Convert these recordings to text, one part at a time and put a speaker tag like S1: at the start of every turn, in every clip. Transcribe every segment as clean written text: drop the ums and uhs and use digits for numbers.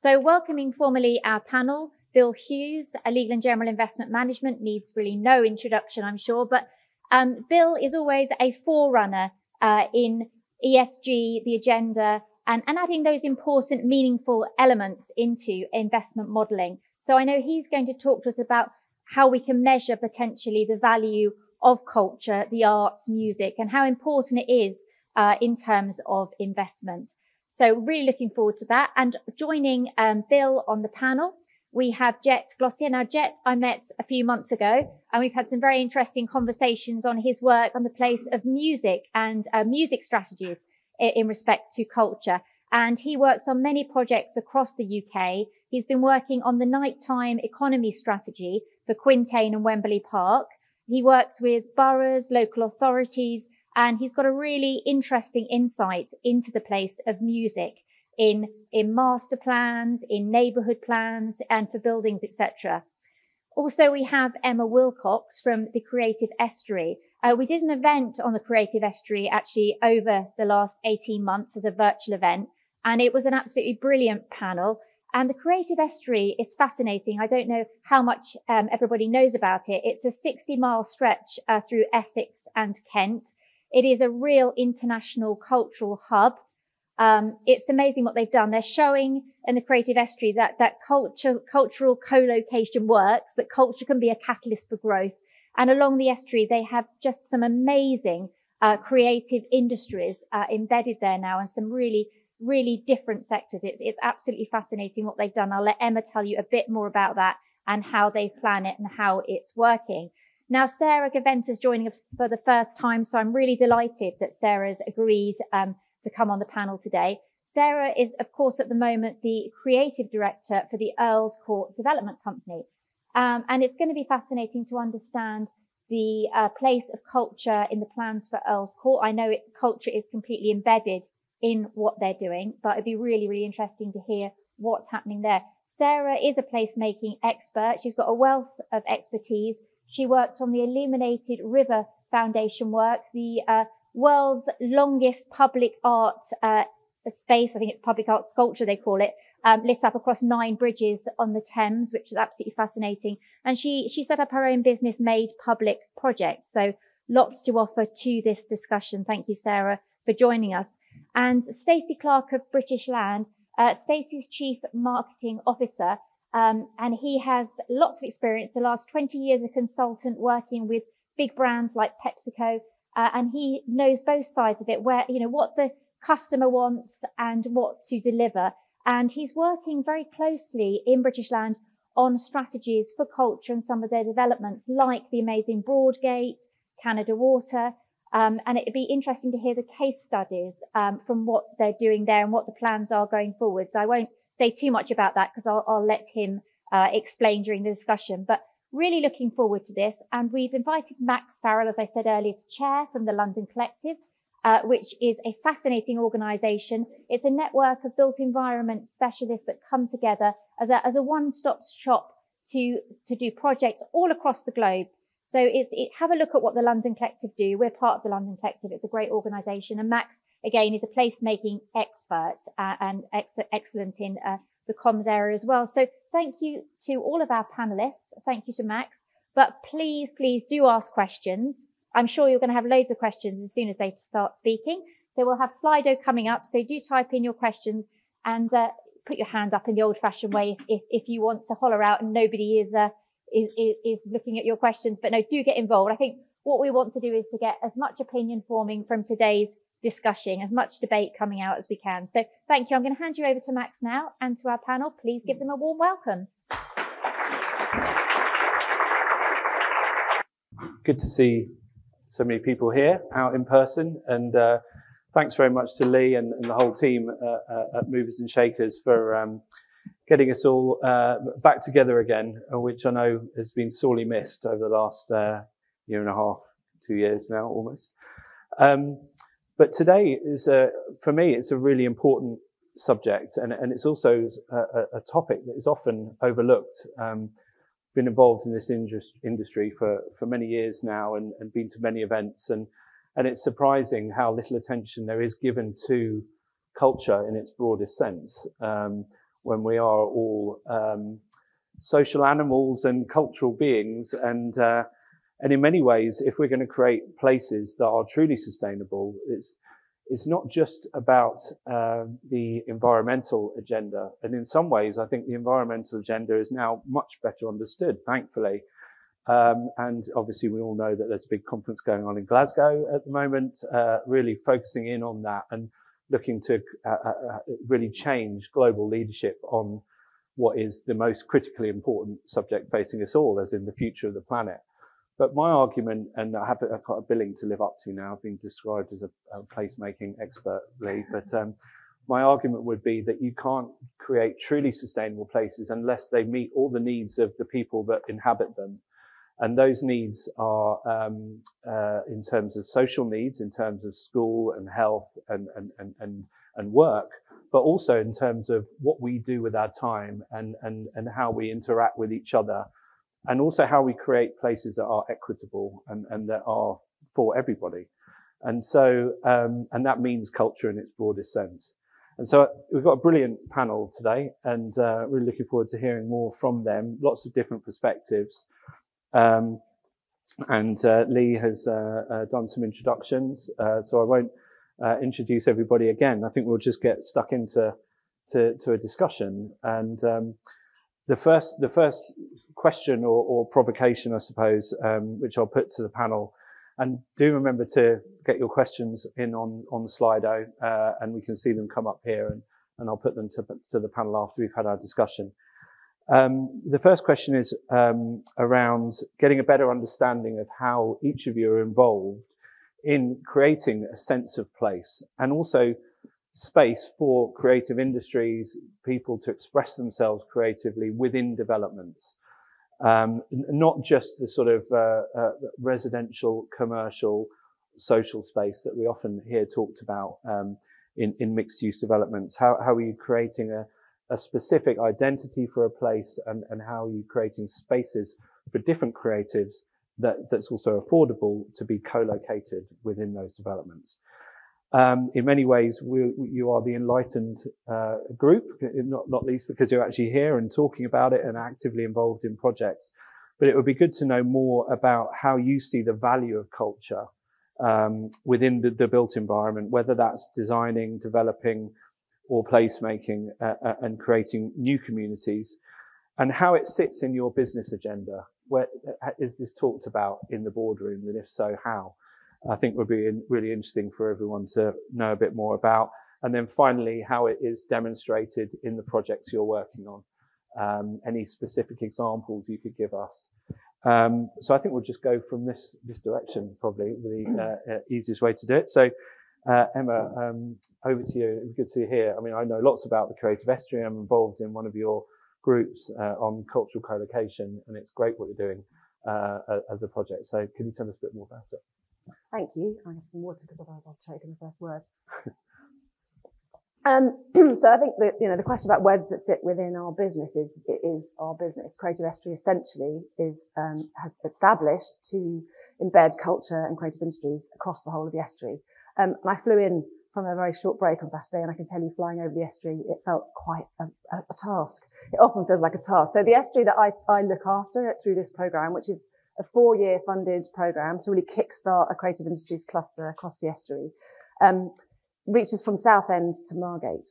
S1: So welcoming formally our panel, Bill Hughes, a Legal and General Investment Management, needs really no introduction, I'm sure, but Bill is always a forerunner in ESG, the agenda, and adding those important, meaningful elements into investment modelling. So I know he's going to talk to us about how we can measure potentially the value of culture, the arts, music, and how important it is in terms of investment. So really looking forward to that. And joining Bill on the panel, we have Jet Glossier. Now, Jet, I met a few months ago, and we've had some very interesting conversations on his work on the place of music and music strategies in respect to culture. And he works on many projects across the UK. He's been working on the nighttime economy strategy for Quintain and Wembley Park. He works with boroughs, local authorities, and he's got a really interesting insight into the place of music in master plans, in neighbourhood plans, and for buildings, etc. Also, we have Emma Wilcox from the Creative Estuary. We did an event on the Creative Estuary actually over the last 18 months as a virtual event, and it was an absolutely brilliant panel. And the Creative Estuary is fascinating. I don't know how much everybody knows about it. It's a 60-mile stretch through Essex and Kent. It is a real international cultural hub. It's amazing what they've done. They're showing in the Creative Estuary that cultural co-location works, that culture can be a catalyst for growth. And along the estuary, they have just some amazing creative industries embedded there now, and some really different sectors. It's absolutely fascinating what they've done. I'll let Emma tell you a bit more about that and how they plan it and how it's working. Now, Sarah Gaventa's joining us for the first time, so I'm really delighted that Sarah's agreed to come on the panel today. Sarah is, of course, at the moment, the creative director for the Earls Court Development Company. And it's going to be fascinating to understand the place of culture in the plans for Earls Court. I know culture is completely embedded in what they're doing, but it'd be really interesting to hear what's happening there. Sarah is a placemaking expert. She's got a wealth of expertise. She worked on the Illuminated River Foundation work, the world's longest public art space. I think it's public art sculpture, they call it, lit up across 9 bridges on the Thames, which is absolutely fascinating. And she set up her own business, Made Public Projects. So lots to offer to this discussion. Thank you, Sarah, for joining us. And Stacey Clark of British Land, Stacey's Chief Marketing Officer, and he has lots of experience, the last 20 years a consultant working with big brands like PepsiCo, and he knows both sides of it, where, what the customer wants and what to deliver. And he's working very closely in British Land on strategies for culture and some of their developments, like the amazing Broadgate, Canada Water. And it'd be interesting to hear the case studies from what they're doing there and what the plans are going forwards. I won't say too much about that because I'll let him explain during the discussion. But really looking forward to this. And we've invited Max Farrell, as I said earlier, to chair from the London Collective, which is a fascinating organisation. It's a network of built environment specialists that come together as a one-stop shop to do projects all across the globe. So have a look at what the London Collective do. We're part of the London Collective. It's a great organisation. And Max, again, is a placemaking expert and excellent in the comms area as well. So thank you to all of our panellists. Thank you to Max. But please do ask questions. I'm sure you're going to have loads of questions as soon as they start speaking. So we'll have Slido coming up. So do type in your questions and put your hand up in the old-fashioned way if you want to holler out and nobody is looking at your questions. But no, do get involved. I think what we want to do is to get as much opinion forming from today's discussion, as much debate coming out as we can. So thank you. I'm going to hand you over to Max now and to our panel. Please give them a warm welcome.
S2: Good to see so many people here out in person, and thanks very much to Lee and the whole team at Movers and Shakers for getting us all back together again, which I know has been sorely missed over the last year and a half, 2 years now almost. But today is, for me, it's a really important subject, and it's also a topic that is often overlooked. Been involved in this industry for many years now, and been to many events, and it's surprising how little attention there is given to culture in its broadest sense. when we are all social animals and cultural beings. And in many ways, if we're going to create places that are truly sustainable, it's not just about the environmental agenda. And in some ways, I think the environmental agenda is now much better understood, thankfully. And obviously, we all know that there's a big conference going on in Glasgow at the moment, really focusing in on that and looking to really change global leadership on what is the most critically important subject facing us all, as in the future of the planet. But my argument, and I've got a billing to live up to now, I've been described as a placemaking expert, Lee, but my argument would be that you can't create truly sustainable places unless they meet all the needs of the people that inhabit them. And those needs are in terms of social needs, in terms of school and health and work, but also in terms of what we do with our time and how we interact with each other, and also how we create places that are equitable and that are for everybody. And so, and that means culture in its broadest sense. And so we've got a brilliant panel today, and really looking forward to hearing more from them, lots of different perspectives. Lee has done some introductions, so I won't introduce everybody again. I think we'll just get stuck into a discussion. And the first question or provocation, I suppose, which I'll put to the panel, and do remember to get your questions in on Slido, and we can see them come up here, and I'll put them to the panel after we've had our discussion. The first question is around getting a better understanding of how each of you are involved in creating a sense of place, and also space for creative industries, people to express themselves creatively within developments. Not just the sort of residential, commercial, social space that we often hear talked about in mixed-use developments. How are you creating a specific identity for a place, and how are you creating spaces for different creatives that's also affordable to be co-located within those developments? In many ways, you are the enlightened group, not least because you're actually here and talking about it and actively involved in projects. But it would be good to know more about how you see the value of culture within the built environment, whether that's designing, developing, or placemaking, and creating new communities, and how it sits in your business agenda. Where is this talked about in the boardroom, and if so, how? I think would be really interesting for everyone to know a bit more about. And then finally, how it is demonstrated in the projects you're working on. Any specific examples you could give us? So I think we'll just go from this direction, probably the easiest way to do it. So Emma, over to you. It's good to see you here. I mean, I know lots about the Creative Estuary. I'm involved in one of your groups on cultural co-location, and it's great what you're doing as a project. So can you tell us a bit more about it?
S3: Thank you. I have some water because otherwise I'll choke in the first word. So I think that, the question about where does it sit within our business is our business. Creative Estuary essentially has established to embed culture and creative industries across the whole of the estuary. And I flew in from a very short break on Saturday, and I can tell you, flying over the estuary, it felt quite a task. It often feels like a task. So the estuary that I look after through this programme, which is a 4-year funded programme to really kickstart a creative industries cluster across the estuary, reaches from Southend to Margate.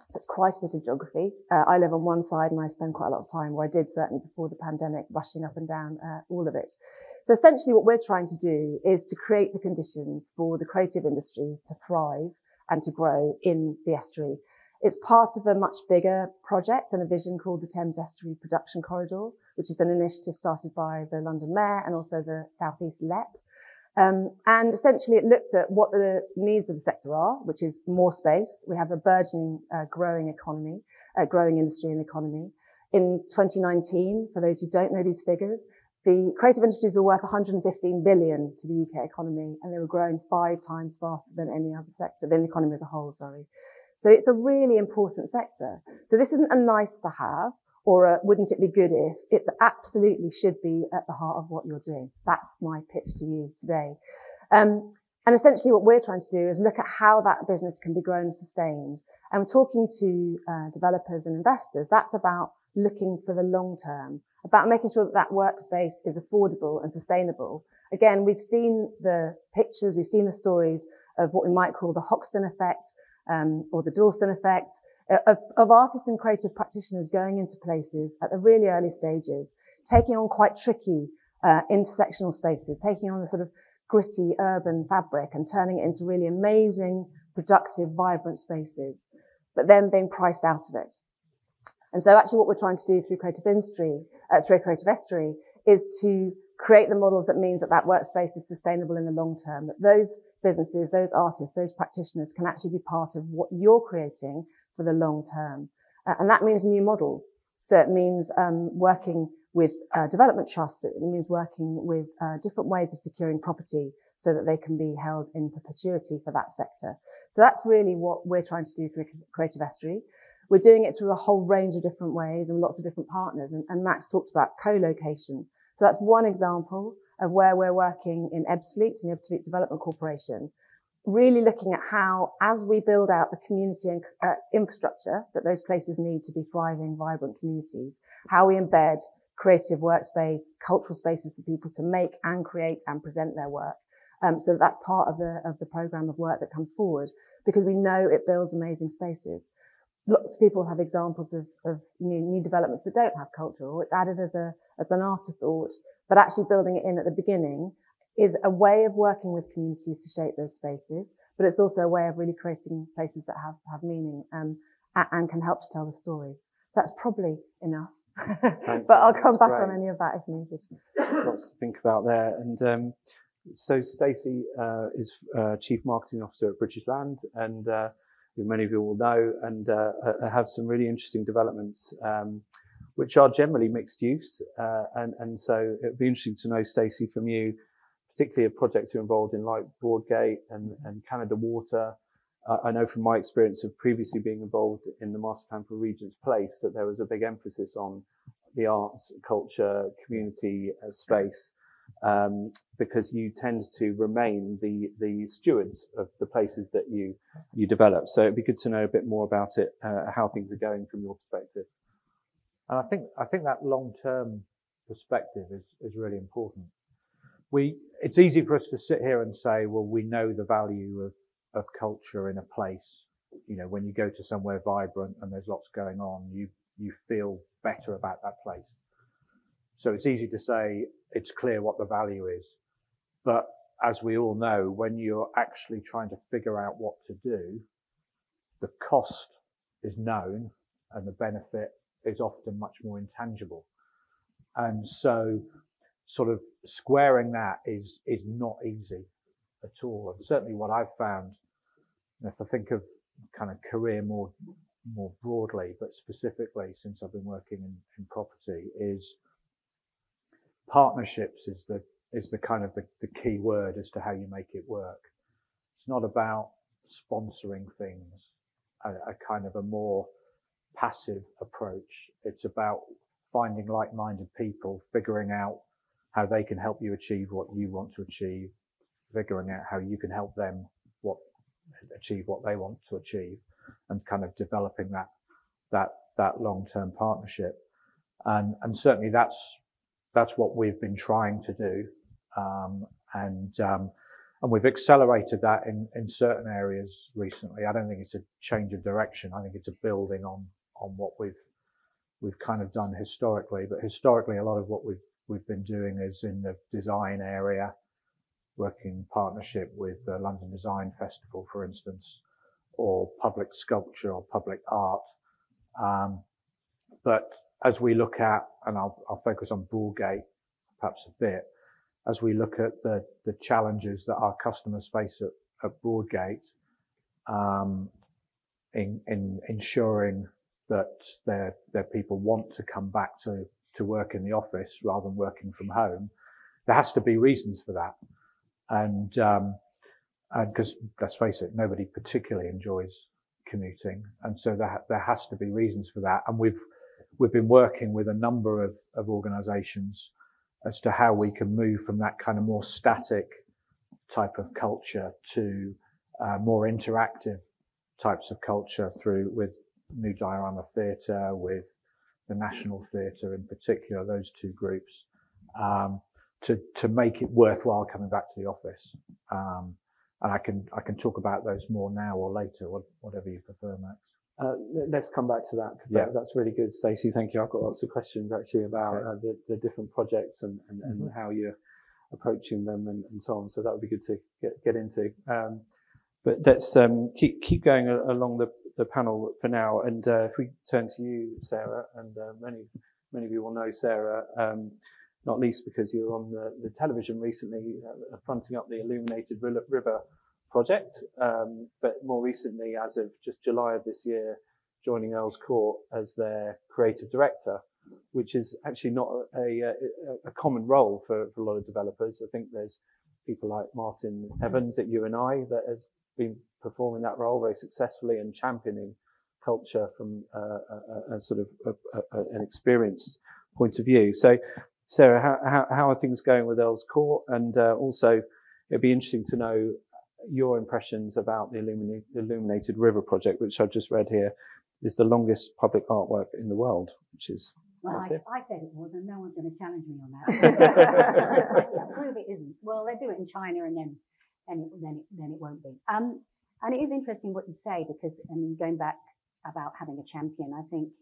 S3: So it's quite a bit of geography. I live on one side, and I spend quite a lot of time, or I did certainly before the pandemic, rushing up and down all of it. So essentially what we're trying to do is to create the conditions for the creative industries to thrive and to grow in the estuary. It's part of a much bigger project and a vision called the Thames Estuary Production Corridor, which is an initiative started by the London Mayor and also the South East LEP. And essentially it looked at what the needs of the sector are, which is more space. We have a burgeoning, growing economy, growing industry and economy. In 2019, for those who don't know these figures, the creative industries were worth 115 billion to the UK economy, and they were growing 5 times faster than any other sector, than the economy as a whole, sorry. So it's a really important sector. So this isn't a nice to have, or a wouldn't it be good if. It's absolutely should be at the heart of what you're doing. That's my pitch to you today. And essentially what we're trying to do is look at how that business can be grown and sustained. And talking to developers and investors, that's about looking for the long term, about making sure that that workspace is affordable and sustainable. Again, we've seen the pictures, we've seen the stories of what we might call the Hoxton effect, or the Dalston effect, of artists and creative practitioners going into places at the really early stages, taking on quite tricky intersectional spaces, taking on the sort of gritty urban fabric and turning it into really amazing, productive, vibrant spaces, but then being priced out of it. And so actually what we're trying to do through Creative Estuary is to create the models that means that that workspace is sustainable in the long term, that those businesses, those artists, those practitioners can actually be part of what you're creating for the long term. And that means new models. So it means working with development trusts. It means working with different ways of securing property so that they can be held in perpetuity for that sector. So that's really what we're trying to do through Creative Estuary. We're doing it through a whole range of different ways and lots of different partners. And Max talked about co-location. So that's one example of where we're working in Ebbsfleet, in the Ebbsfleet Development Corporation, really looking at how, as we build out the community and infrastructure that those places need to be thriving, vibrant communities, how we embed creative workspace, cultural spaces for people to make and create and present their work. So that's part of the program of work that comes forward, because we know it builds amazing spaces. Lots of people have examples of new developments that don't have culture, or it's added as an afterthought, but actually building it in at the beginning is a way of working with communities to shape those spaces, but it's also a way of really creating places that have meaning and can help to tell the story. That's probably enough. But I'll come back on any of that if needed.
S2: Lots to think about there. And so Stacey is Chief Marketing Officer at British Land, and many of you will know, and have some really interesting developments, which are generally mixed use. And so it would be interesting to know, Stacey, from you, particularly of projects you're involved in, like Broadgate and Canada Water. I know from my experience of previously being involved in the Master Plan for Regent's Place that there was a big emphasis on the arts, culture, community space, because you tend to remain the stewards of the places that you develop. So it'd be good to know a bit more about it, how things are going from your perspective.
S4: And I think that long-term perspective is really important. It's easy for us to sit here and say, well, we know the value of culture in a place. You know, when you go to somewhere vibrant and there's lots going on, you feel better about that place. So it's easy to say it's clear what the value is. But as we all know, when you're actually trying to figure out what to do, the cost is known and the benefit is often much more intangible. And so sort of squaring that is not easy at all. And certainly what I've found, if I think of kind of career more broadly, but specifically since I've been working in property, is partnerships is the kind of the key word as to how you make it work. It's not about sponsoring things, a kind of a more passive approach. It's about finding like-minded people, figuring out how they can help you achieve what you want to achieve, figuring out how you can help them achieve what they want to achieve, and kind of developing that long-term partnership. And certainly that's what we've been trying to do. And we've accelerated that in certain areas recently. I don't think it's a change of direction. I think it's a building on what we've kind of done historically. But historically, a lot of what we've been doing is in the design area, working in partnership with the London Design Festival, for instance, or public sculpture or public art. But as we look at, and I'll focus on Broadgate perhaps a bit, as we look at the challenges that our customers face at Broadgate, in ensuring that their people want to come back to work in the office rather than working from home, there has to be reasons for that. And because let's face it, nobody particularly enjoys commuting. And so there has to be reasons for that. And we've been working with a number of organizations as to how we can move from that kind of more static type of culture to more interactive types of culture through with New Diorama Theatre, with the National Theatre in particular, those two groups, to make it worthwhile coming back to the office. And I can talk about those more now or later, whatever you prefer, Max.
S2: Let's come back to that.
S4: Yeah.
S2: That's really good, Stacey. Thank you. I've got lots of questions actually about the different projects and how you're approaching them and so on. So that would be good to get into. But let's keep going along the panel for now. And if we turn to you, Sarah, and many of you will know Sarah, not least because you were on the television recently, fronting up the Illuminated River project, but more recently, as of just July of this year, joining Earls Court as their creative director, which is actually not a common role for a lot of developers. I think there's people like Martin Evans at UNI that has been performing that role very successfully and championing culture from a sort of an experienced point of view. So, Sarah, how are things going with Earls Court? And also, it'd be interesting to know your impressions about the Illuminated River project, which I've just read here is the longest public artwork in the world, which is massive.
S5: I said it was, and no one's going to challenge me on that. Yeah, prove it isn't. Well, they do it in China, and then it won't be. And it is interesting what you say, because going back about having a champion, I think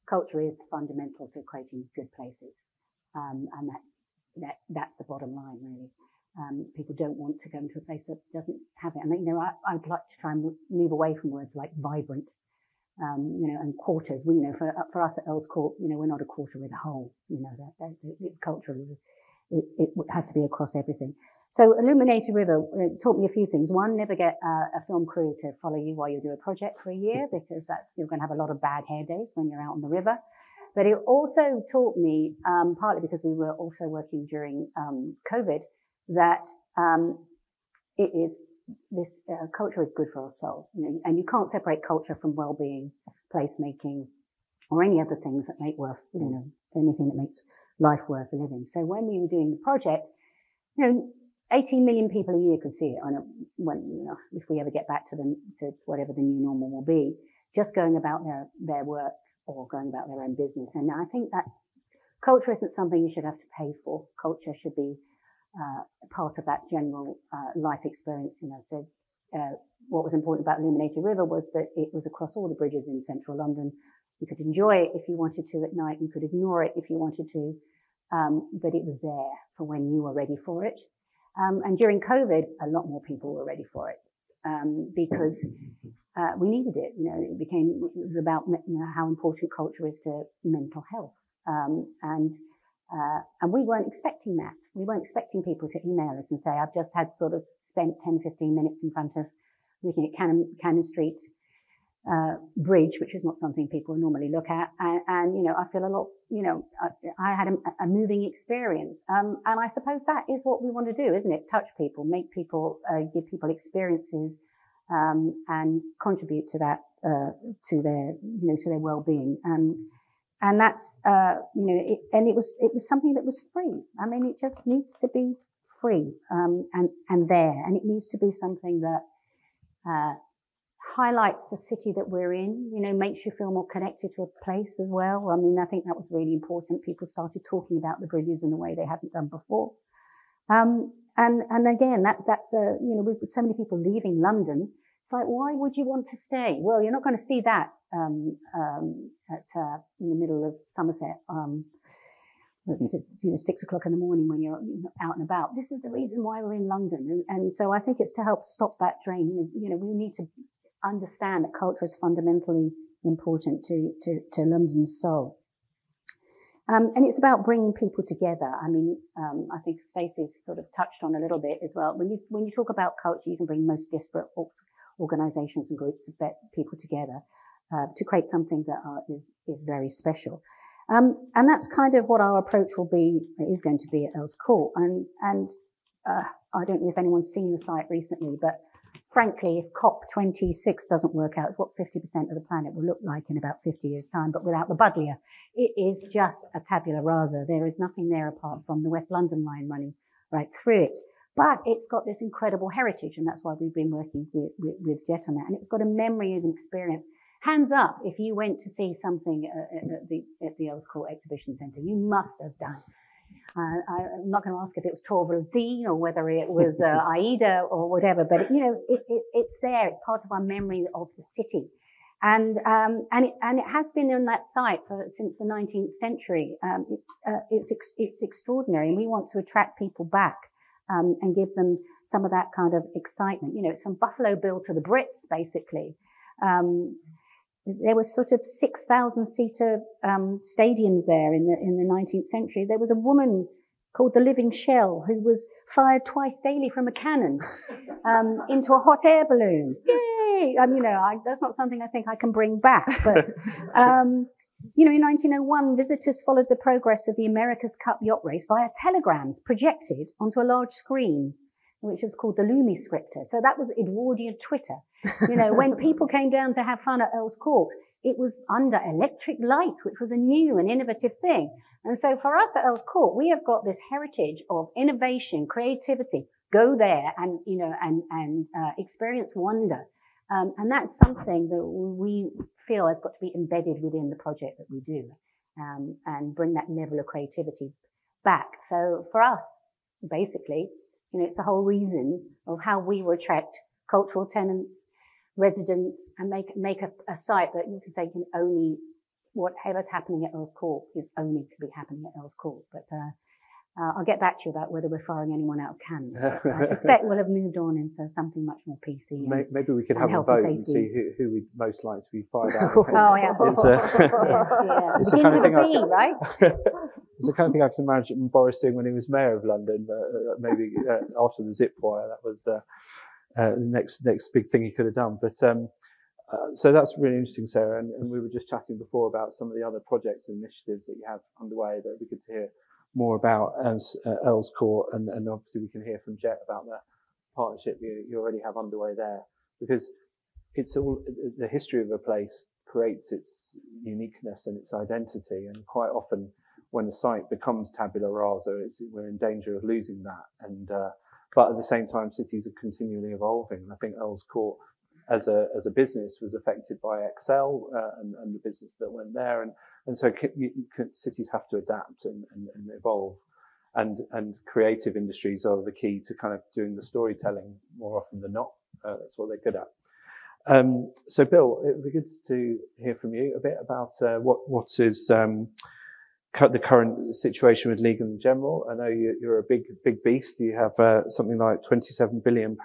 S5: culture is fundamental to creating good places, and that's the bottom line, really. People don't want to go into a place that doesn't have it. And, I'd like to try and move away from words like vibrant, and quarters. For us at Earls Court, we're not a quarter with a whole, its culture it has to be across everything. So Illuminated River taught me a few things. One, never get a film crew to follow you while you do a project for a year, because you're going to have a lot of bad hair days when you're out on the river. But it also taught me, partly because we were also working during COVID, that culture is good for our soul, and you can't separate culture from well-being, placemaking, or any other things that make anything that makes life worth living. So when we were doing the project, 18 million people a year could see it if we ever get back to whatever the new normal will be, just going about their work or going about their own business. And I think culture isn't something you should have to pay for. Culture should be part of that general life experience, So what was important about Illuminated River was that it was across all the bridges in central London. You could enjoy it if you wanted to at night. You could ignore it if you wanted to, but it was there for when you were ready for it. And during COVID, a lot more people were ready for it because we needed it. It was about how important culture is to mental health, and we weren't expecting that. We weren't expecting people to email us and say, I've just had sort of spent 10, 15 minutes in front of looking at Cannon Street Bridge, which is not something people normally look at. And I feel a lot, I had a moving experience. And I suppose that is what we want to do, isn't it? Touch people, make people, give people experiences, and contribute to that, to their well-being. And that's, and it was something that was free. I mean, it just needs to be free, and there. And it needs to be something that, highlights the city that we're in, makes you feel more connected to a place as well. I mean, I think that was really important. People started talking about the bridges in a way they hadn't done before. And again, that's with so many people leaving London, it's like, why would you want to stay? Well, you're not going to see that, in the middle of Somerset, it's 6 o'clock in the morning when you're out and about. This is the reason why we're in London. And so I think it's to help stop that drain. We need to understand that culture is fundamentally important to London's soul. And it's about bringing people together. I mean, I think Stacey's sort of touched on a little bit as well. When you talk about culture, you can bring most disparate organizations and groups of people together, to create something that is very special. And that's kind of what our approach is going to be at Earls Court. And I don't know if anyone's seen the site recently, but frankly, if COP26 doesn't work out, it's what 50% of the planet will look like in about 50 years' time, but without the Buddleia. It is just a tabula rasa. There is nothing there apart from the West London line running right through it. But it's got this incredible heritage, and that's why we've been working with Jet on that. And it's got a memory and experience. Hands up, if you went to see something at the Earls Court Exhibition Centre, you must have done. I'm not going to ask if it was Torval Dean or whether it was Aida or whatever, but it's there. It's part of our memory of the city. And it has been on that site since the 19th century. It's extraordinary, and we want to attract people back. And give them some of that kind of excitement. It's from Buffalo Bill to the Brits, basically. There was sort of 6,000-seater stadiums there in the 19th century. There was a woman called the Living Shell who was fired twice daily from a cannon into a hot air balloon. Yay! That's not something I think I can bring back, but. In 1901, visitors followed the progress of the America's Cup yacht race via telegrams projected onto a large screen, which was called the Lumiscriptor. So that was Edwardian Twitter. When people came down to have fun at Earls Court, it was under electric light, which was a new and innovative thing. And so for us at Earls Court, we have got this heritage of innovation, creativity. Go there and experience wonder. And that's something that we feel has got to be embedded within the project that we do, and bring that level of creativity back. So for us, basically, it's the whole reason of how we will attract cultural tenants, residents, and make a site that you can say can only, whatever's happening at Earls Court is only to be happening at Earls Court. But I'll get back to you about whether we're firing anyone out of Cannes. I suspect we'll have moved on into something much more PC.
S2: Maybe we could have a vote and see who we'd most like to be fired out.
S5: Oh, yeah.
S2: It's the kind of thing right? It's the kind of thing I can imagine Boris doing when he was mayor of London, but maybe after the zip wire, that was the next big thing he could have done. But so that's really interesting, Sarah. And we were just chatting before about some of the other projects and initiatives that you have underway that we could hear more about Earls Court, and obviously we can hear from Jet about the partnership you already have underway there, because it's all the history of a place creates its uniqueness and its identity, and quite often when the site becomes tabula rasa, we're in danger of losing that. And but at the same time, cities are continually evolving. And I think Earls Court as a business was affected by Excel and the business that went there, and so cities have to adapt and evolve, and creative industries are the key to kind of doing the storytelling more often than not. That's what they're good at. So Bill, it would be good to hear from you a bit about what is the current situation with Legal & General. I know you're a big beast. You have something like £27 billion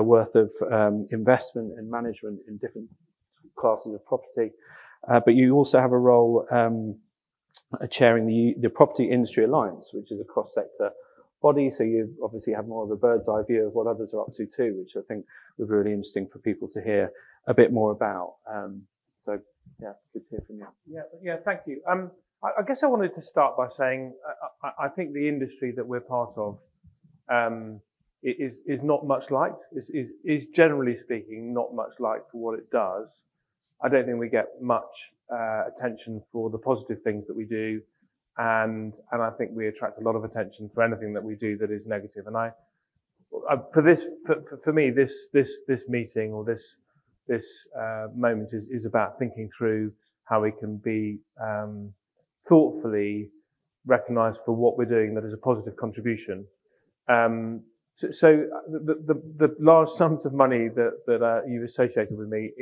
S2: worth of investment and management in different classes of property. But you also have a role chairing the Property Industry Alliance, which is a cross-sector body. So you obviously have more of a bird's eye view of what others are up to too, which I think would be really interesting for people to hear a bit more about. So yeah, good to hear from you.
S6: Yeah, thank you. I guess I wanted to start by saying I think the industry that we're part of is not much liked. Is generally speaking not much liked for what it does. I don't think we get much attention for the positive things that we do, and I think we attract a lot of attention for anything that we do that is negative. And for me, this meeting or this moment is about thinking through how we can be thoughtfully recognised for what we're doing that is a positive contribution. So the large sums of money that you've associated with me,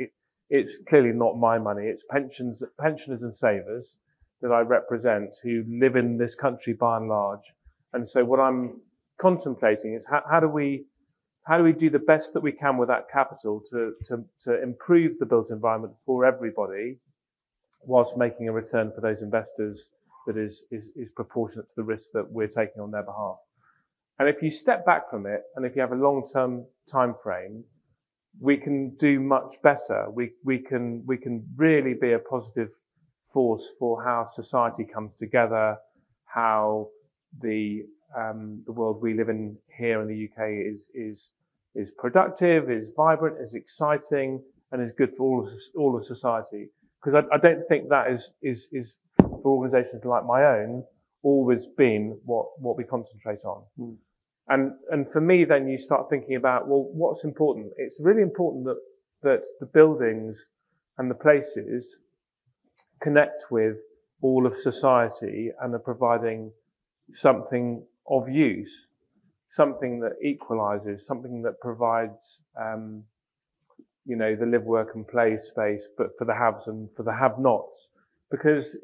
S6: it's clearly not my money. It's pensioners and savers that I represent who live in this country by and large. And so what I'm contemplating is how do we do the best that we can with that capital to improve the built environment for everybody, whilst making a return for those investors that is proportionate to the risk that we're taking on their behalf. And if you step back from it, and if you have a long-term time frame, we can do much better. We can really be a positive force for how society comes together, how the world we live in here in the UK is productive, is vibrant, is exciting, and is good for all of society. Because I don't think that is for organisations like my own always been what we concentrate on. And for me, then you start thinking about, well, what's important? It's really important that the buildings and the places connect with all of society and are providing something of use, something that equalizes, something that provides, the live, work and play space, but for the haves and for the have-nots. Because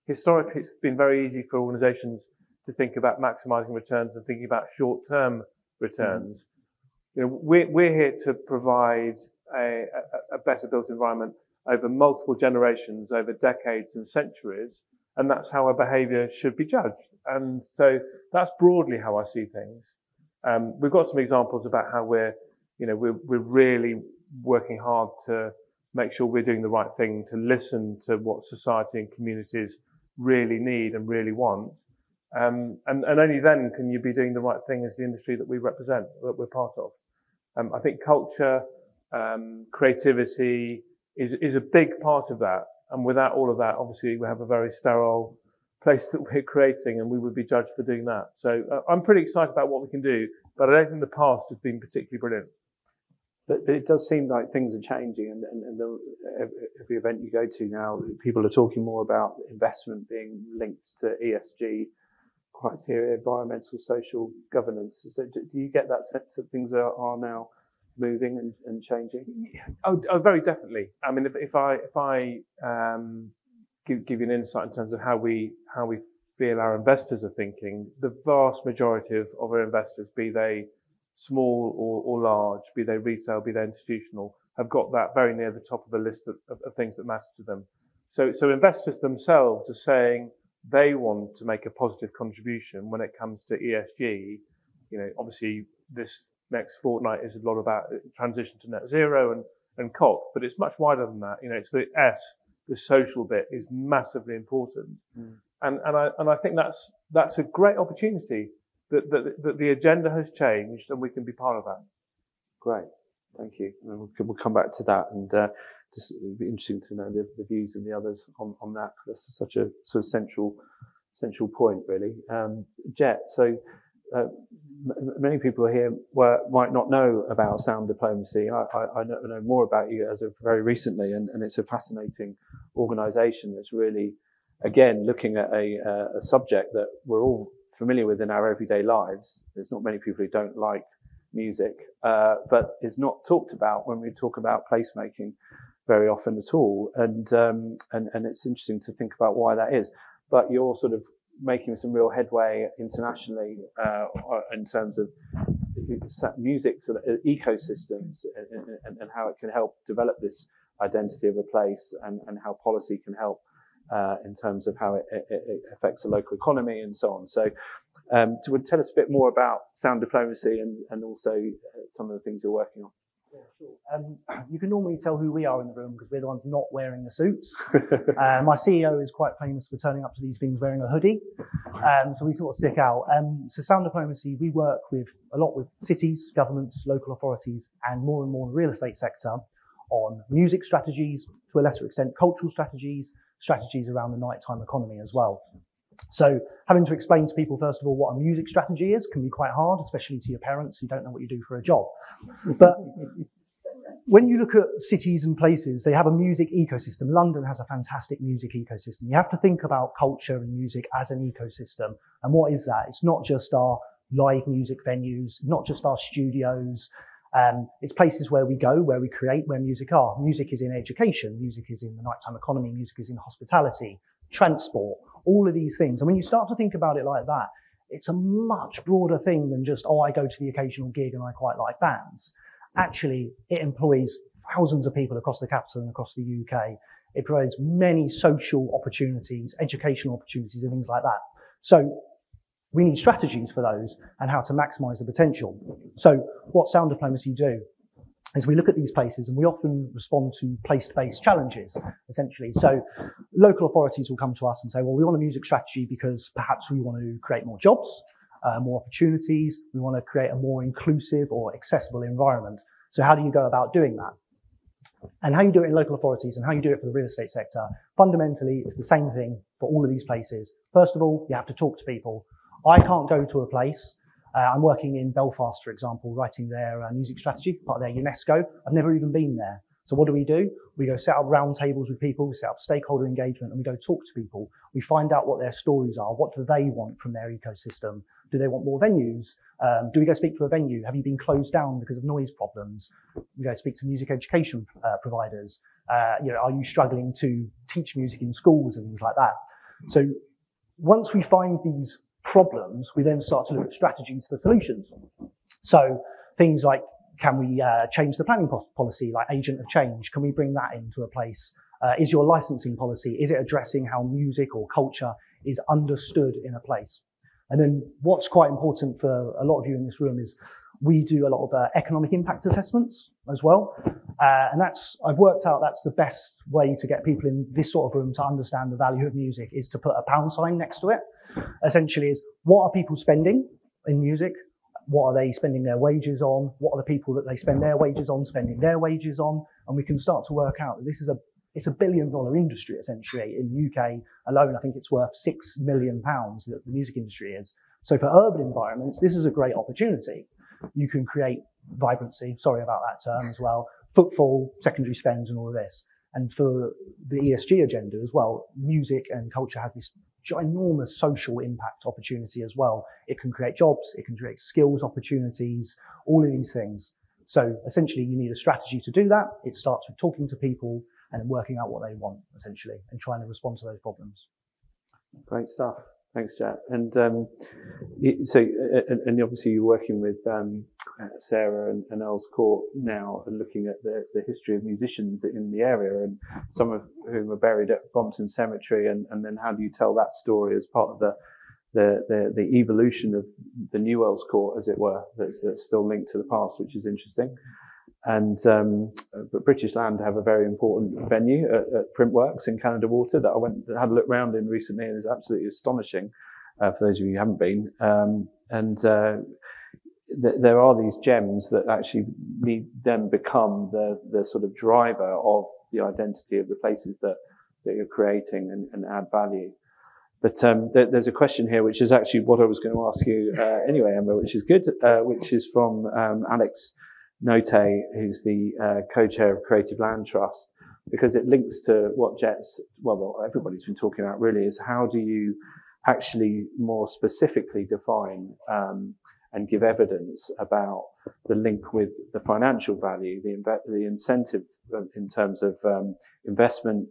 S6: historically, it's been very easy for organizations to think about maximizing returns and thinking about short-term returns. We're here to provide a better built environment over multiple generations, over decades and centuries, and that's how our behaviour should be judged. And so that's broadly how I see things. We've got some examples about how we're really working hard to make sure we're doing the right thing, to listen to what society and communities really need and really want. And only then can you be doing the right thing as the industry that we represent, that we're part of. I think culture, creativity is a big part of that. And without all of that, obviously, we have a very sterile place that we're creating, and we would be judged for doing that. So I'm pretty excited about what we can do, but I don't think the past has been particularly brilliant.
S2: But it does seem like things are changing, and every event you go to now, people are talking more about investment being linked to ESG criteria, environmental, social governance. So do you get that sense that things are now moving and changing?
S6: Oh, very definitely. I mean, if I give you an insight in terms of how we feel our investors are thinking, the vast majority of our investors, be they small or large, be they retail, be they institutional, have got that very near the top of the list of things that matter to them. So investors themselves are saying they want to make a positive contribution when it comes to ESG. Obviously this next fortnight is a lot about transition to net zero and COP, but it's much wider than that. It's the S, the social bit is massively important. And I think that's a great opportunity that the agenda has changed and we can be part of that.
S2: Great. Thank you. And we'll come back to that, and just it'd be interesting to know the views of the others on that. That's such a sort of central point, really. Jet, so many people here might not know about sound diplomacy. I know more about you as of very recently, and it's a fascinating organisation that's really, again, looking at a subject that we're all familiar with in our everyday lives. There's not many people who don't like music, but it's not talked about when we talk about placemaking very often at all. And it's interesting to think about why that is. But you're sort of making some real headway internationally in terms of music sort of ecosystems and how it can help develop this identity of a place, and how policy can help in terms of how it affects the local economy and so on. So tell us a bit more about sound diplomacy and also some of the things you're working on.
S7: Yeah, sure. You can normally tell who we are in the room because we're the ones not wearing the suits. My CEO is quite famous for turning up to these things wearing a hoodie, so we sort of stick out. So sound diplomacy, we work a lot with cities, governments, local authorities, and more the real estate sector on music strategies, to a lesser extent cultural strategies around the nighttime economy as well. So having to explain to people, first of all, what a music strategy is can be quite hard, especially to your parents who don't know what you do for a job. But when you look at cities and places, they have a music ecosystem. London has a fantastic music ecosystem. You have to think about culture and music as an ecosystem. And what is that? It's not just our live music venues, not just our studios. It's places where we go, where we create, where music are. Music is in education. Music is in the nighttime economy. Music is in hospitality, transport, all of these things. And when you start to think about it like that, it's a much broader thing than just, I go to the occasional gig and I quite like bands. Actually, it employs thousands of people across the capital and across the UK. It provides many social opportunities, educational opportunities and things like that. So we need strategies for those and how to maximize the potential. So what sound diplomacy do is we look at these places and we often respond to place-based challenges, essentially. So local authorities will come to us and say, well, we want a music strategy because perhaps we want to create more jobs, more opportunities. We want to create a more inclusive or accessible environment. So how do you go about doing that? And how you do it in local authorities and how you do it for the real estate sector, fundamentally, it's the same thing for all of these places. First of all, you have to talk to people. I can't go to a place I'm working in Belfast, for example, writing their music strategy, part of their UNESCO. I've never even been there. So what do? We go set up round tables with people, we set up stakeholder engagement, and we go talk to people. We find out what their stories are. What do they want from their ecosystem? Do they want more venues? Do we go speak to a venue? Have you been closed down because of noise problems? We go speak to music education providers. Are you struggling to teach music in schools and things like that? So once we find these problems, we then start to look at strategies for solutions. So things like, can we change the planning policy, like agent of change? Can we bring that into a place? Is your licensing policy, is it addressing how music or culture is understood in a place? And then what's quite important for a lot of you in this room is we do a lot of economic impact assessments as well. And I've worked out that's the best way to get people in this sort of room to understand the value of music, is to put a pound sign next to it. Essentially is, what are people spending in music? What are they spending their wages on? What are the people that they spend their wages on spending their wages on? And we can start to work out that it's a $1 billion industry, essentially. In the UK alone, I think it's worth £6 million that the music industry is. So for urban environments, this is a great opportunity. You can create vibrancy, sorry about that term as well, footfall, secondary spends and all of this. And for the ESG agenda as well, music and culture has this ginormous social impact opportunity as well. It can create jobs, it can create skills opportunities, all of these things. So essentially you need a strategy to do that. It starts with talking to people and working out what they want, essentially, and trying to respond to those problems.
S2: Great stuff. Thanks, Jack. And and obviously you're working with Sarah and Earls Court now, and looking at the history of musicians in the area, and some of whom are buried at Brompton Cemetery, and then how do you tell that story as part of the evolution of the new Earls Court, as it were, that's still linked to the past, which is interesting. And but British Land have a very important venue at Printworks in Canada Water that I had a look round in recently, and is absolutely astonishing for those of you who haven't been. There are these gems that actually then become the sort of driver of the identity of the places that you're creating and add value. But there's a question here, which is actually what I was going to ask you anyway, Emma, which is good, which is from Alex Note, who's the co-chair of Creative Land Trust, because it links to what everybody's been talking about really, is how do you actually more specifically define and give evidence about the link with the financial value, the incentive in terms of investment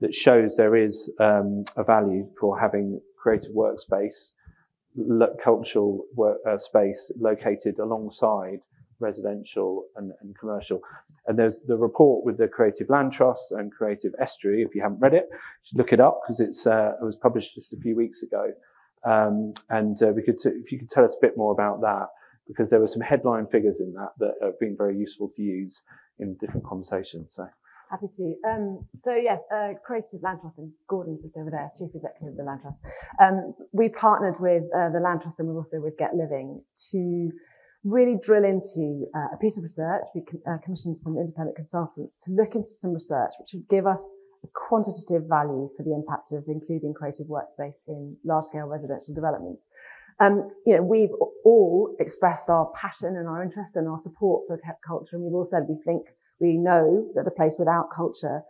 S2: that shows there is a value for having creative workspace, cultural space located alongside residential and commercial. And there's the report with the Creative Land Trust and Creative Estuary. If you haven't read it, look it up, because it was published just a few weeks ago. If you could tell us a bit more about that, because there were some headline figures in that have been very useful to use in different conversations. So.
S3: Happy to. So yes, Creative Land Trust, and Gordon's just over there, Chief Executive of the Land Trust. We partnered with the Land Trust, and we're also with Get Living, to really drill into a piece of research. We commissioned some independent consultants to look into some research which would give us a quantitative value for the impact of including creative workspace in large-scale residential developments. We've all expressed our passion and our interest and our support for culture, and we've all said we know that a place without culture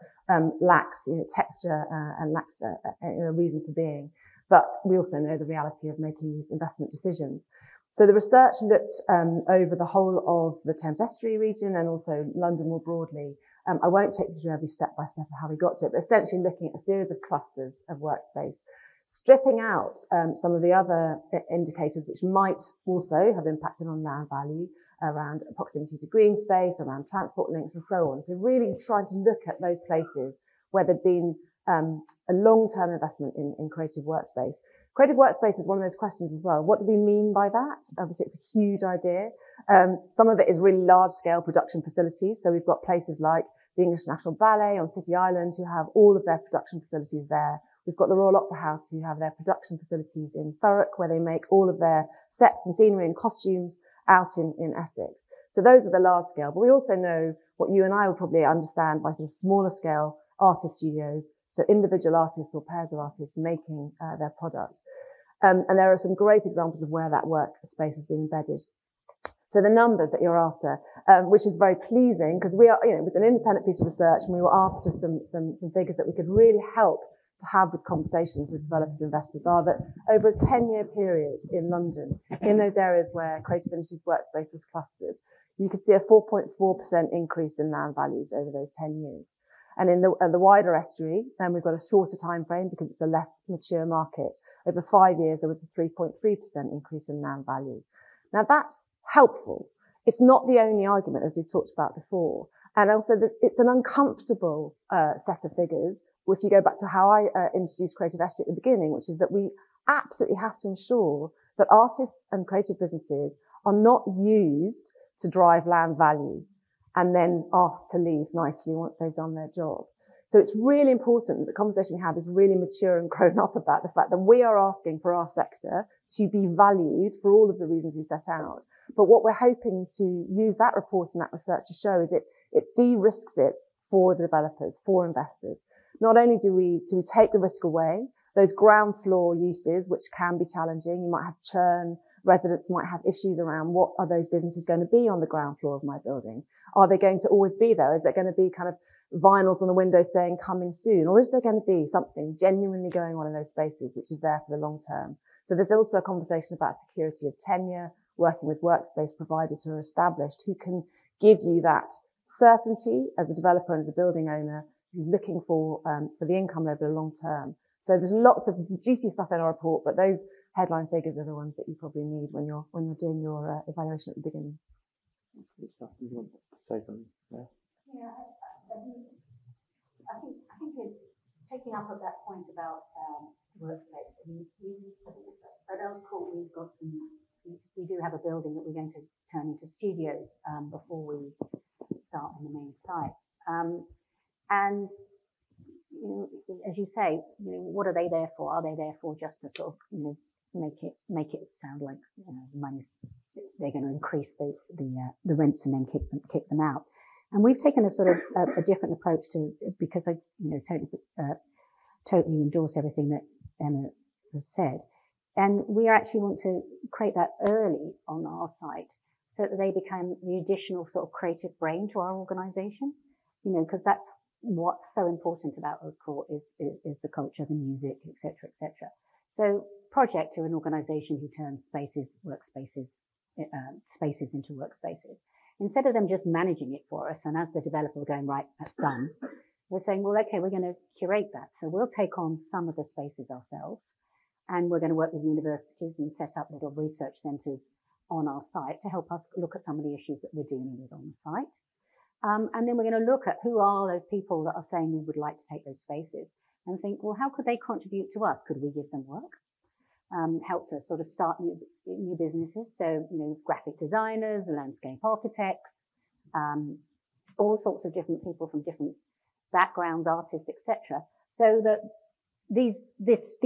S3: lacks texture and lacks a reason for being. But we also know the reality of making these investment decisions. So the research looked over the whole of the Thames Estuary region and also London more broadly. I won't take you through every step by step of how we got to it, but essentially looking at a series of clusters of workspace, stripping out some of the other indicators which might also have impacted on land value, around proximity to green space, around transport links and so on. So really trying to look at those places where there'd been a long-term investment in creative workspace. Creative workspace is one of those questions as well. What do we mean by that? Obviously, it's a huge idea. Some of it is really large-scale production facilities. So we've got places like the English National Ballet on City Island who have all of their production facilities there. We've got the Royal Opera House who have their production facilities in Thurrock, where they make all of their sets and scenery and costumes out in Essex. So those are the large scale. But we also know what you and I will probably understand by sort of smaller scale artist studios. So individual artists or pairs of artists making their product. And there are some great examples of where that workspace has been embedded. So the numbers that you're after, which is very pleasing because we are, it was an independent piece of research and we were after some figures that we could really help to have with conversations with developers and investors, are that over a 10-year period in London, in those areas where Creative Industries Workspace was clustered, you could see a 4.4% increase in land values over those 10 years. And in the wider estuary, then we've got a shorter time frame because it's a less mature market. Over 5 years, there was a 3.3% increase in land value. Now that's helpful. It's not the only argument, as we've talked about before. And also, it's an uncomfortable set of figures. If you go back to how I introduced Creative Estuary at the beginning, which is that we absolutely have to ensure that artists and creative businesses are not used to drive land value and then asked to leave nicely once they've done their job. So it's really important that the conversation we have is really mature and grown up about the fact that we are asking for our sector to be valued for all of the reasons we set out. But what we're hoping to use that report and that research to show is it de-risks it for the developers, for investors. Not only do we take the risk away, those ground floor uses, which can be challenging, you might have churn, residents might have issues around what are those businesses going to be on the ground floor of my building? Are they going to always be there? Is there going to be kind of vinyls on the windows saying coming soon? Or is there going to be something genuinely going on in those spaces, which is there for the long term? So there's also a conversation about security of tenure, working with workspace providers who are established, who can give you that certainty as a developer and as a building owner who's looking for the income over the long term. So there's lots of juicy stuff in our report, but those headline figures are the ones that you probably need when you're doing your evaluation at the beginning.
S2: Good stuff. You want to say something? Yeah.
S5: Yeah, I think it's taking up at that point about workspace. I mean, at Earls Court, we do have a building that we're going to turn into studios before we start on the main site. And as you say, what are they there for? Are they there for just to sort of, make it sound like money's, they're going to increase the rents and then kick them out? And we've taken a sort of a different approach to, because I totally endorse everything that Emma has said. And we actually want to create that early on our site so that they become the additional sort of creative brain to our organisation, because that's what's so important about Earls Court is the culture, the music, etc., etc. So Project are an organisation who turns spaces into workspaces. Instead of them just managing it for us, and as the developer we're going, right, that's done, we're saying, well, okay, we're going to curate that. So we'll take on some of the spaces ourselves, and we're going to work with universities and set up little research centres on our site to help us look at some of the issues that we're dealing with on the site. And then we're going to look at who are those people that are saying we would like to take those spaces and think, well, how could they contribute to us? Could we give them work? Help to sort of start new businesses. So, graphic designers, landscape architects, all sorts of different people from different backgrounds, artists, etc. So that these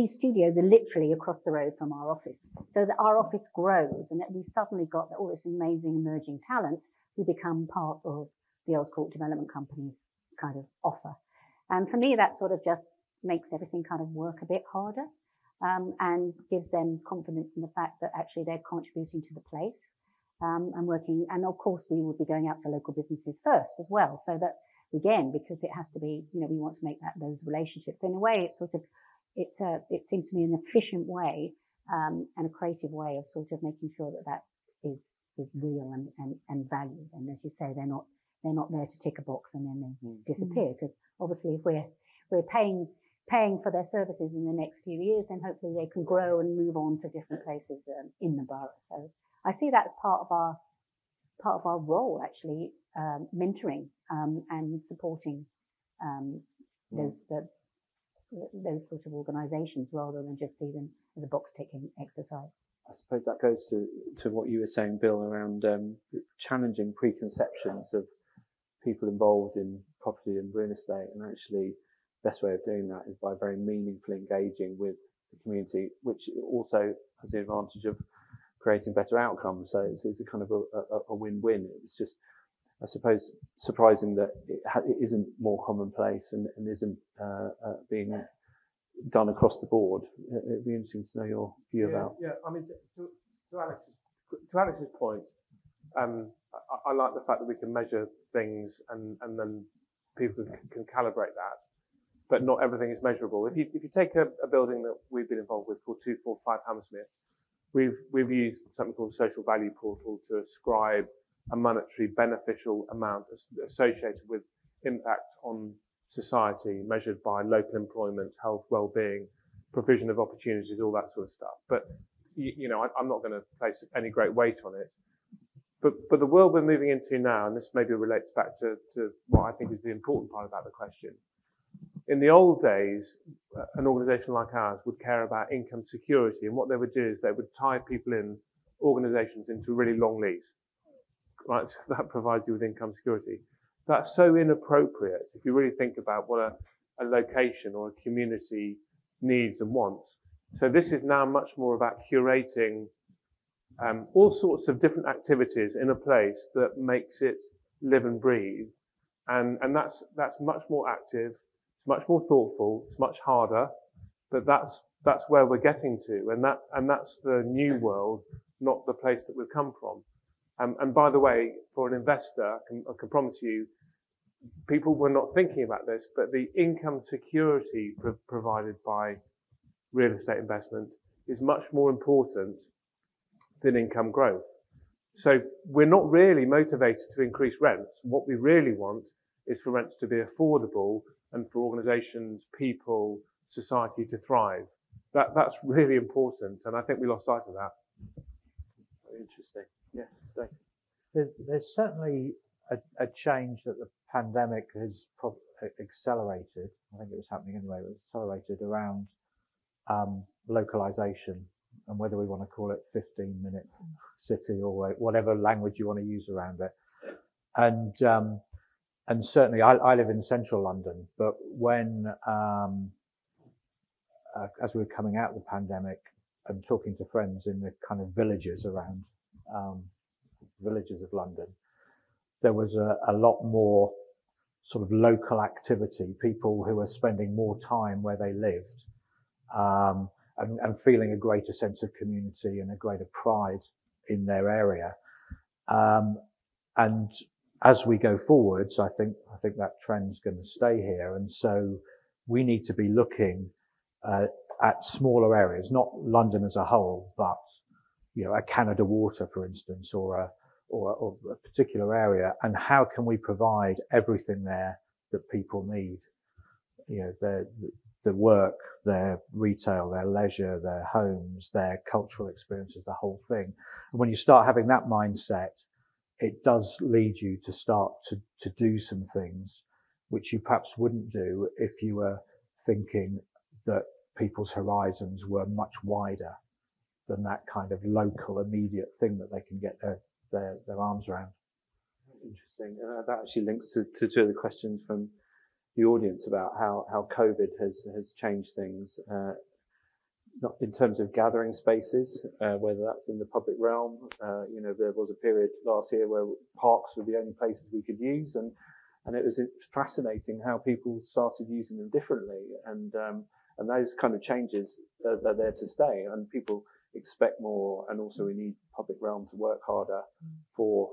S5: studios are literally across the road from our office. So that our office grows and that we suddenly got all this amazing emerging talent who become part of the Earls Court Development Company's kind of offer. And for me, that sort of just makes everything kind of work a bit harder. And gives them confidence in the fact that actually they're contributing to the place, and working. And of course, we would be going out to local businesses first as well. So that, again, because it has to be, we want to make those relationships. So in a way, it seems to me an efficient way, and a creative way of sort of making sure that is real and valued. And as you say, they're not there to tick a box and then they disappear. Because obviously, if we're paying for their services in the next few years, then hopefully they can grow and move on to different places in the borough. So I see that as part of our role, actually, mentoring and supporting those sort of organisations rather than just see them as a box ticking exercise.
S2: I suppose that goes to what you were saying, Bill, around challenging preconceptions of people involved in property and real estate, and actually best way of doing that is by very meaningfully engaging with the community, which also has the advantage of creating better outcomes. So it's a kind of a win-win. It's just, I suppose, surprising that it isn't more commonplace and isn't being done across the board. It'd be interesting to know your view about.
S6: Yeah, I mean, to Alex's point, I like the fact that we can measure things and then people can calibrate that, but not everything is measurable. If you take a building that we've been involved with called 245 Hammersmith, we've used something called the social value portal to ascribe a monetary beneficial amount associated with impact on society, measured by local employment, health, well-being, provision of opportunities, all that sort of stuff. But I'm not going to place any great weight on it. But the world we're moving into now, and this maybe relates back to what I think is the important part about the question. In the old days, an organisation like ours would care about income security, and what they would do is they would tie people in, organisations, into a really long lease. Right, so that provides you with income security. That's so inappropriate if you really think about what a location or a community needs and wants. So this is now much more about curating all sorts of different activities in a place that makes it live and breathe, and that's much more active, it's much more thoughtful, it's much harder, but that's where we're getting to, and that's the new world, not the place that we've come from. And by the way, for an investor, I can promise you, people were not thinking about this, but the income security provided by real estate investment is much more important than income growth. So we're not really motivated to increase rents. What we really want is for rents to be affordable and for organisations, people, society to thrive. That's really important, and I think we lost sight of that.
S2: Interesting. Yeah, Stacey.
S4: There's certainly a change that the pandemic has accelerated. I think it was happening anyway. It was accelerated around localization, and whether we want to call it 15-minute city or whatever language you want to use around it. And certainly I live in central London, but when as we were coming out of the pandemic and talking to friends in the kind of villages around villages of London, there was a lot more sort of local activity, people who were spending more time where they lived, and feeling a greater sense of community and a greater pride in their area. And as we go forwards, I think that trend's going to stay here. And so we need to be looking at smaller areas, not London as a whole, but a Canada Water, for instance, or a particular area, and how can we provide everything there that people need? Their work, their retail, their leisure, their homes, their cultural experiences, the whole thing. And when you start having that mindset, it does lead you to start to do some things which you perhaps wouldn't do if you were thinking that people's horizons were much wider than that kind of local, immediate thing that they can get their arms around.
S2: Interesting. And that actually links to two of the questions from the audience about how COVID has changed things, not in terms of gathering spaces, whether that's in the public realm. There was a period last year where parks were the only places we could use, and it was fascinating how people started using them differently, and those kind of changes are there to stay, and people expect more, and also we need public realm to work harder for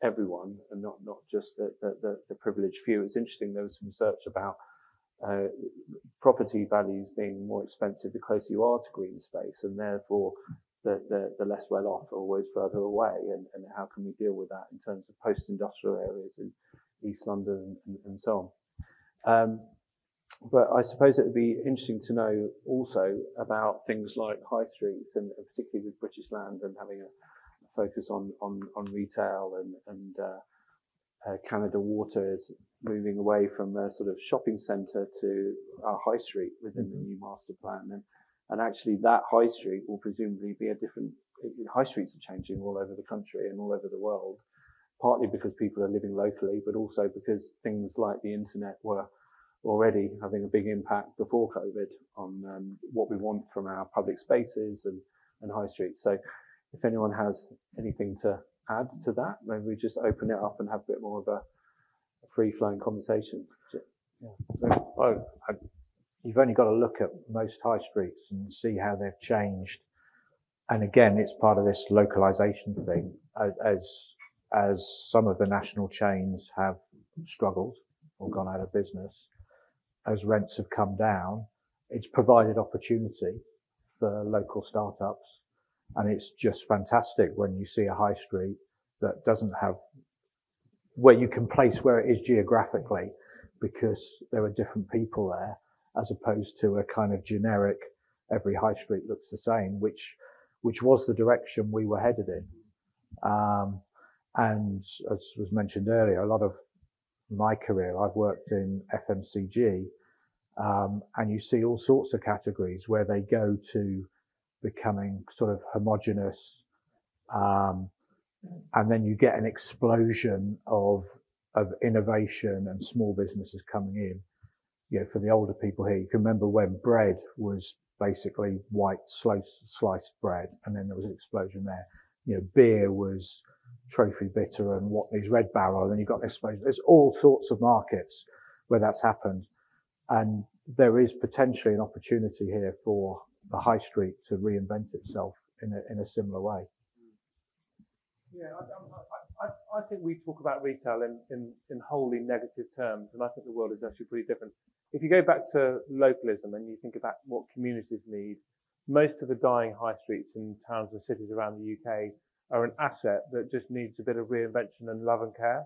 S2: everyone and not just the privileged few. It's interesting, there was some research about property values being more expensive the closer you are to green space, and therefore the less well off are always further away, and how can we deal with that in terms of post-industrial areas in East London and so on. But I suppose it would be interesting to know also about things like high streets, and particularly with British Land and having a focus on retail, and Canada Water is moving away from a sort of shopping centre to a high street within the new master plan, and actually that high street will presumably be a different. High streets are changing all over the country and all over the world, partly because people are living locally, but also because things like the internet were already having a big impact before COVID on what we want from our public spaces and high streets. So if anyone has anything to add to that, maybe we just open it up and have a bit more of a free-flowing conversation.
S4: you've only got to look at most high streets and see how they've changed. And again, it's part of this localization thing. As some of the national chains have struggled or gone out of business, as rents have come down, it's provided opportunity for local startups. And it's just fantastic when you see a high street that doesn't have where you can place where it is geographically, because there are different people there, as opposed to a kind of generic, every high street looks the same, which was the direction we were headed in. And as was mentioned earlier, a lot of my career, I've worked in FMCG, and you see all sorts of categories where they go to becoming sort of homogenous, and then you get an explosion of innovation and small businesses coming in. You know, for the older people here, you can remember when bread was basically white sliced bread, and then there was an explosion there. You know, beer was trophy bitter and Watney's Red Barrel, and then you got an explosion. There's all sorts of markets where that's happened, and there is potentially an opportunity here for the high street to reinvent itself in a similar way.
S6: Yeah, I think we talk about retail in wholly negative terms, and I think the world is actually pretty different. If you go back to localism and you think about what communities need, most of the dying high streets in towns and cities around the UK are an asset that just needs a bit of reinvention and love and care.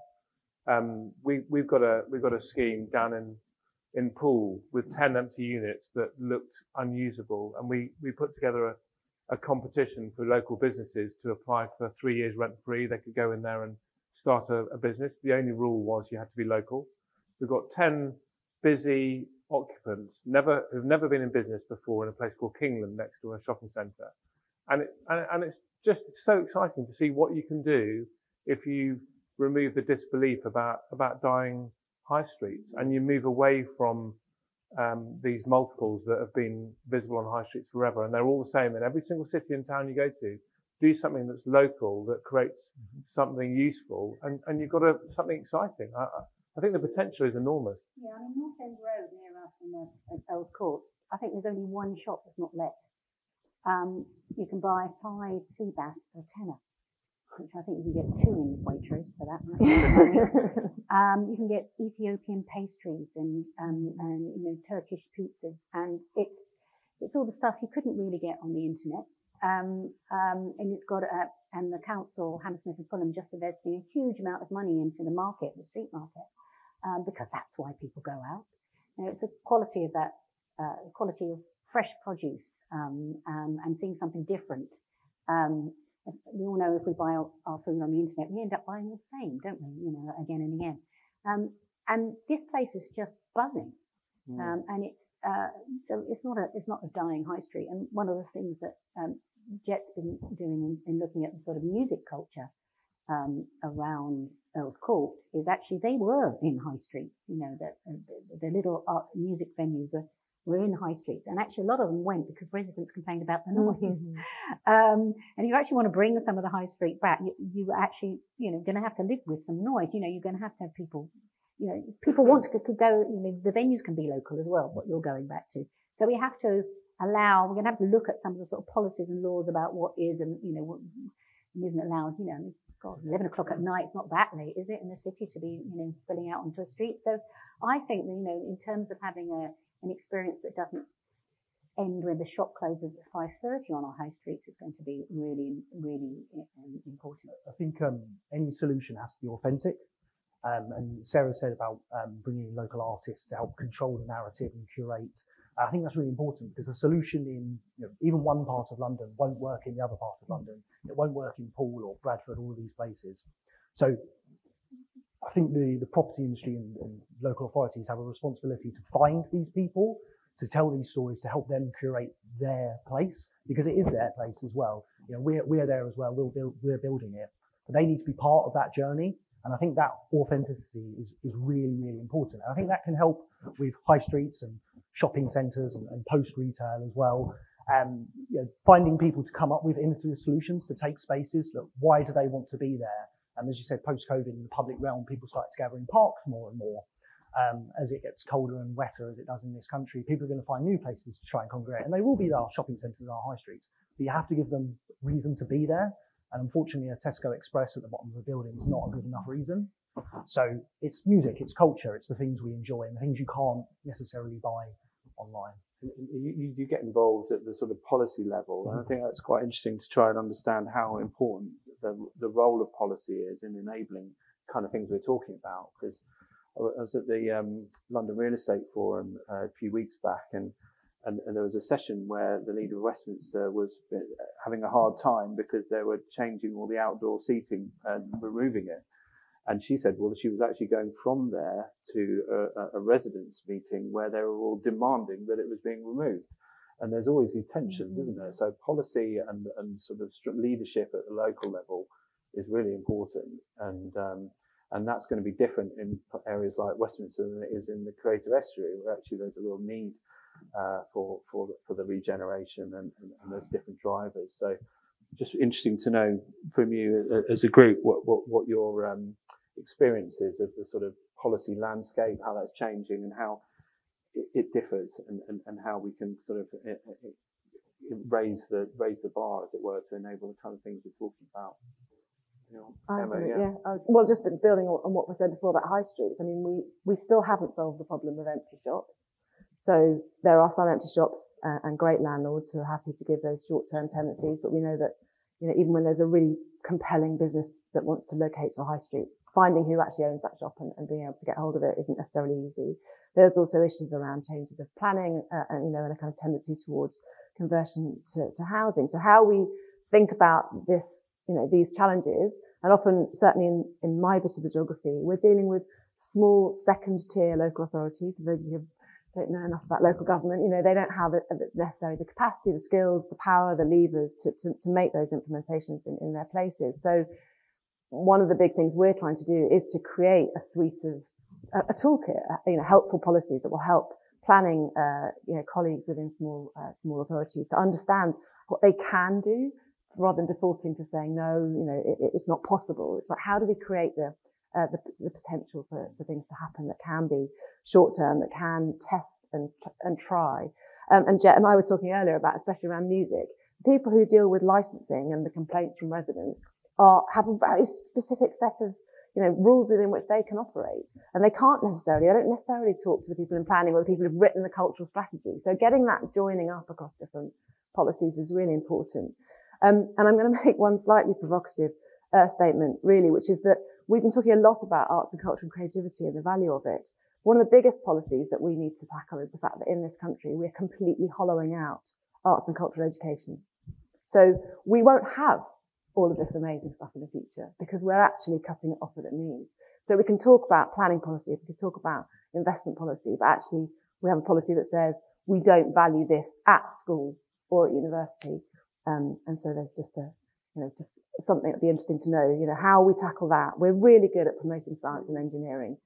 S6: We've got a scheme down in Poole with 10 empty units that looked unusable, and we put together a competition for local businesses to apply for 3 years rent free. They could go in there and start a business. The only rule was you had to be local. We've got 10 busy occupants who've never been in business before in a place called Kingland next to a shopping centre, and it's just so exciting to see what you can do if you remove the disbelief about dying high streets and you move away from these multiples that have been visible on high streets forever, and they're all the same in every single city and town you go to. Do something that's local, that creates something useful, and you've got something exciting. I think the potential is enormous.
S5: Yeah, I mean, North End Road near us in Earls Court, I think there's only one shop that's not let. You can buy 5 sea bass for a tenner, which I think you can get 2 in Waitrose for that much. You can get Ethiopian pastries and you know, Turkish pizzas, and it's all the stuff you couldn't really get on the internet. And it's got and the council, Hammersmith and Fulham, just investing a huge amount of money into the market, the street market, because that's why people go out. You know, it's the quality of that, quality of fresh produce, and seeing something different. We all know if we buy our food on the internet, we end up buying the same, don't we? You know, again and again. And this place is just buzzing, and it's not a dying high street. And one of the things that Jet's been doing in looking at the sort of music culture around Earls Court is actually they were in high streets. You know, that the little art music venues were in high streets, and actually a lot of them went because residents complained about the noise. And if you actually want to bring some of the high street back, you actually, you know, going to have to live with some noise. You know, you're going to have people, you know, people want to go, you know, the venues can be local as well, what you're going back to. So we have to we're going to have to look at some of the sort of policies and laws about what is and, you know, what isn't allowed. You know, God, 11 o'clock at night, it's not that late, is it, in the city to be, you know, spilling out onto a street? So I think, you know, in terms of having an experience that doesn't end when the shop closes at 5:30 on our high streets is going to be really, really important.
S7: I think any solution has to be authentic. And Sarah said about bringing in local artists to help control the narrative and curate. I think that's really important because a solution in, you know, even one part of London won't work in the other part of London. It won't work in Poole or Bradford, all of these places. So I think the property industry and local authorities have a responsibility to find these people, to tell these stories, to help them curate their place, because it is their place as well. You know, we're there as well. We're building it, but they need to be part of that journey. And I think that authenticity is really, really important. And I think that can help with high streets and shopping centres and post retail as well. You know, finding people to come up with innovative solutions to take spaces. Look, why do they want to be there? And as you said, post-COVID in the public realm, people started to gather in parks more and more. As it gets colder and wetter, as it does in this country, people are going to find new places to try and congregate, and they will be our shopping centres, our high streets. But you have to give them reason to be there. And unfortunately, a Tesco Express at the bottom of the building is not a good enough reason. So it's music, it's culture, it's the things we enjoy and the things you can't necessarily buy online.
S2: You get involved at the sort of policy level, and I think that's quite interesting to try and understand how important the role of policy is in enabling kind of things we're talking about. Because I was at the London Real Estate Forum a few weeks back, and there was a session where the leader of Westminster was having a hard time because they were changing all the outdoor seating and removing it. And she said, well, she was actually going from there to a residents' meeting where they were all demanding that it was being removed. And there's always these tensions, isn't there? So policy and sort of leadership at the local level is really important. And that's going to be different in areas like Westminster than it is in the Creative Estuary, where actually there's a real need for the regeneration and those different drivers. So just interesting to know from you as a group what your experience is of the sort of policy landscape, how that's changing and how it differs, and how we can sort of raise the bar, as it were, to enable the kind of things we're talking about.
S3: Well, just building on what was said before about high streets, I mean, we still haven't solved the problem of empty shops. So there are some empty shops and great landlords who are happy to give those short-term tenancies, but we know that, even when there's a really compelling business that wants to locate to a high street, finding who actually owns that shop and being able to get hold of it isn't necessarily easy. There's also issues around changes of planning and a kind of tendency towards conversion to housing. So how we think about this, these challenges, and often, certainly in my bit of the geography, we're dealing with small second-tier local authorities. For those of you who don't know enough about local government, they don't have necessarily the capacity, the skills, the power, the levers to make those implementations in their places. So one of the big things we're trying to do is to create a suite of a toolkit, helpful policies that will help planning, colleagues within small authorities to understand what they can do, rather than defaulting to saying no, it's not possible. It's like, how do we create the potential for things to happen that can be short term, that can test and try. And Jet and I were talking earlier about, especially around music, people who deal with licensing and the complaints from residents have a very specific set of rules within which they can operate. And they don't necessarily talk to the people in planning or the people who've written the cultural strategy. So getting that joining up across different policies is really important. And I'm going to make one slightly provocative statement, really, which is that we've been talking a lot about arts and culture and creativity and the value of it. One of the biggest policies that we need to tackle is the fact that in this country, we're completely hollowing out arts and cultural education. So we won't have all of this amazing stuff in the future because we're actually cutting it off at the knees. So we can talk about planning policy, we can talk about investment policy, but actually we have a policy that says we don't value this at school or at university. And so there's just just something that'd be interesting to know, how we tackle that. We're really good at promoting science and engineering.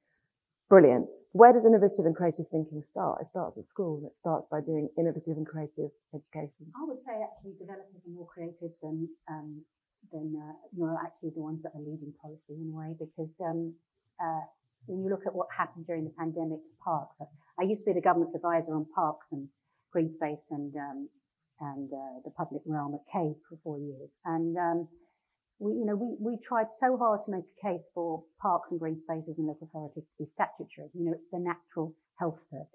S3: Brilliant. Where does innovative and creative thinking start? It starts at school, and it starts by doing innovative and creative education.
S5: I would say actually developers are more creative than actually the ones that are leading policy in a way, because when you look at what happened during the pandemic to parks, I used to be the government's advisor on parks and green space and the public realm at CAPE for 4 years. And we tried so hard to make a case for parks and green spaces and local authorities to be statutory. It's the natural health service.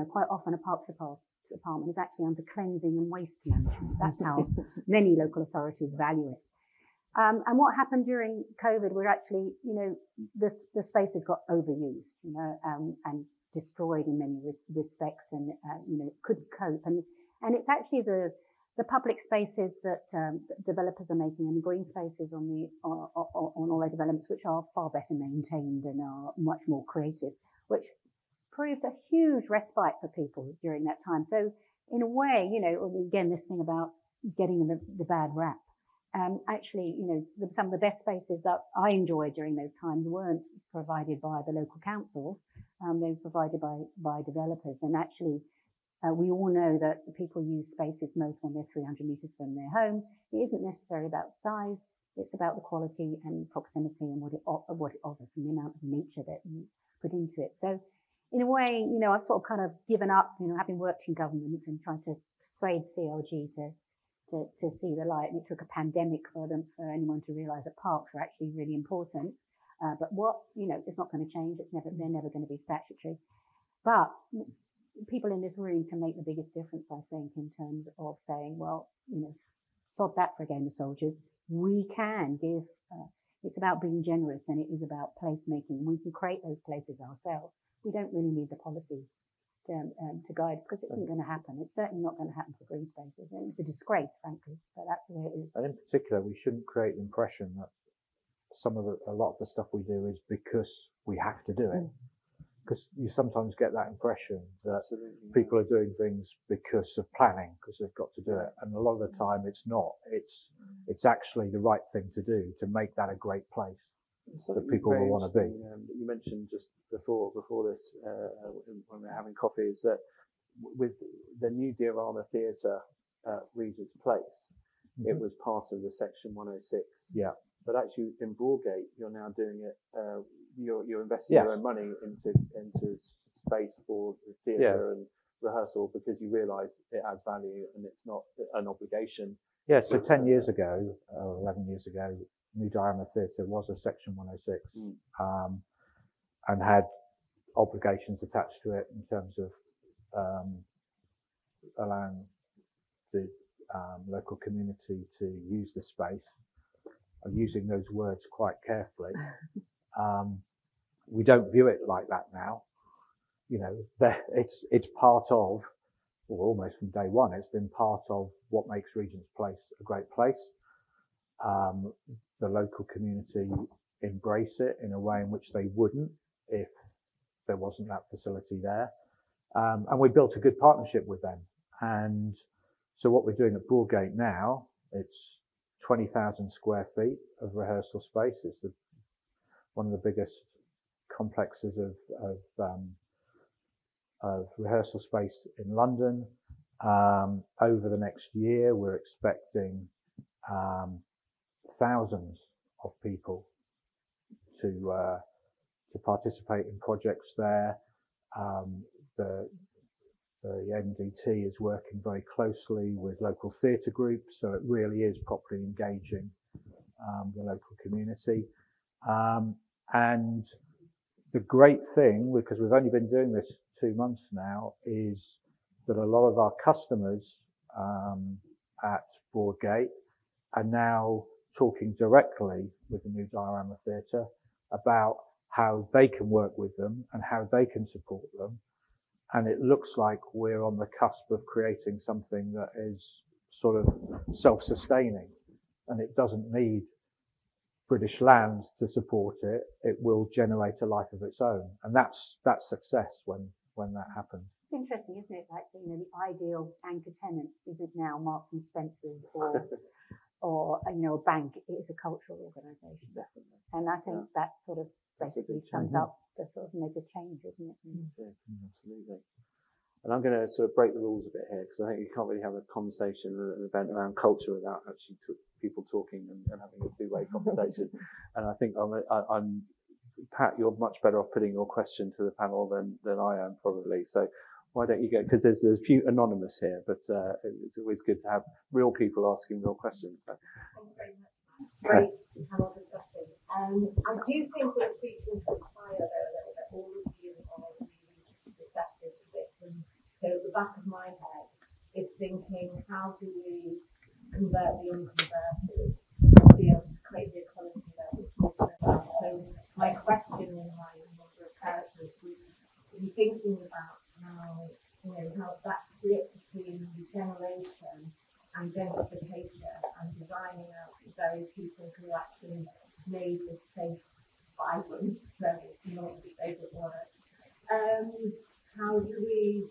S5: Quite often a parks department is actually under cleansing and waste management. That's how many local authorities value it. And what happened during COVID, we're actually, the spaces got overused, and destroyed in many respects, and couldn't cope. And it's actually the public spaces that developers are making, and the green spaces on all their developments, which are far better maintained and are much more creative, which proved a huge respite for people during that time. So in a way, again, this thing about getting the bad rap. Actually, some of the best spaces that I enjoyed during those times weren't provided by the local council. They were provided by developers. And actually, we all know that the people use spaces most when they're 300 metres from their home. It isn't necessarily about size. It's about the quality and proximity and what it offers and the amount of nature that you put into it. So in a way, you know, I've sort of kind of given up, you know, having worked in government and tried to persuade CLG to see the light. And it took a pandemic for anyone to realise that parks are actually really important. But what, you know, it's not going to change. They're never going to be statutory. But people in this room can make the biggest difference, I think, in terms of saying, well, you know, sod that for a game of soldiers. We can give, it's about being generous and it is about placemaking. We can create those places ourselves. We don't really need the policy to guide us because it isn't going to happen. It's certainly not going to happen for green spaces. And it's a disgrace, frankly, but that's the way it is.
S4: And in particular, we shouldn't create the impression that a lot of the stuff we do is because we have to do it. Because you sometimes get that impression that people are doing things because of planning, because they've got to do it. And a lot of the time it's not. It's actually the right thing to do to make that a great place that people will want to be.
S2: You mentioned just before this, when we were having coffee, is that with the new Diorama Theatre Regent's Place, it was part of the Section 106.
S4: Yeah.
S2: But actually in Broadgate, you're now doing it, you're investing your own money into space for the theatre and rehearsal because you realise it adds value and it's not an obligation.
S4: Yeah, so 10 years ago, 11 years ago, New Diorama Theatre was a Section 106 and had obligations attached to it in terms of allowing the local community to use the space. I'm using those words quite carefully. We don't view it like that now. You know, it's part of, or almost from day one, it's been part of what makes Regent's Place a great place. The local community embrace it in a way in which they wouldn't if there wasn't that facility there. And we built a good partnership with them. And so what we're doing at Broadgate now, it's 20,000 square feet of rehearsal space. It's one of the biggest complexes of rehearsal space in London. Over the next year, we're expecting thousands of people to participate in projects there. The NDT is working very closely with local theatre groups, so it really is properly engaging the local community. And the great thing, because we've only been doing this 2 months now, is that a lot of our customers at Broadgate are now talking directly with the new Diorama Theatre about how they can work with them and how they can support them. And it looks like we're on the cusp of creating something that is sort of self-sustaining, and it doesn't need British land to support it. It will generate a life of its own, and that's success when that happens.
S5: It's interesting, isn't it? Like, you know, the ideal anchor tenant isn't now Marks and Spencer's or you know, a bank. It is a cultural organisation, definitely. And I think that sort of basically sums up the sort of mega change, isn't it?
S2: Absolutely. And I'm going to sort of break the rules a bit here because I think you can't really have a conversation, an event around culture without actually people talking and having a two-way conversation. And I think I'm Pat, you're much better off putting your question to the panel than I am probably. So why don't you go? Because there's a few anonymous here, but it's always good to have real people asking real questions. So.
S8: Thank you very much. Great panel discussion. I do think we're preaching to the choir though a little bit. All of you are really receptive to this, and so at the back of my head is thinking, how do we convert the unconverted and be able to create the equality that we're talking about? So my question in my number of characters would be thinking about how, you know, how that split between regeneration and gentrification and designing out those people who actually made this place vibrant, so it's not the favourite word. How do we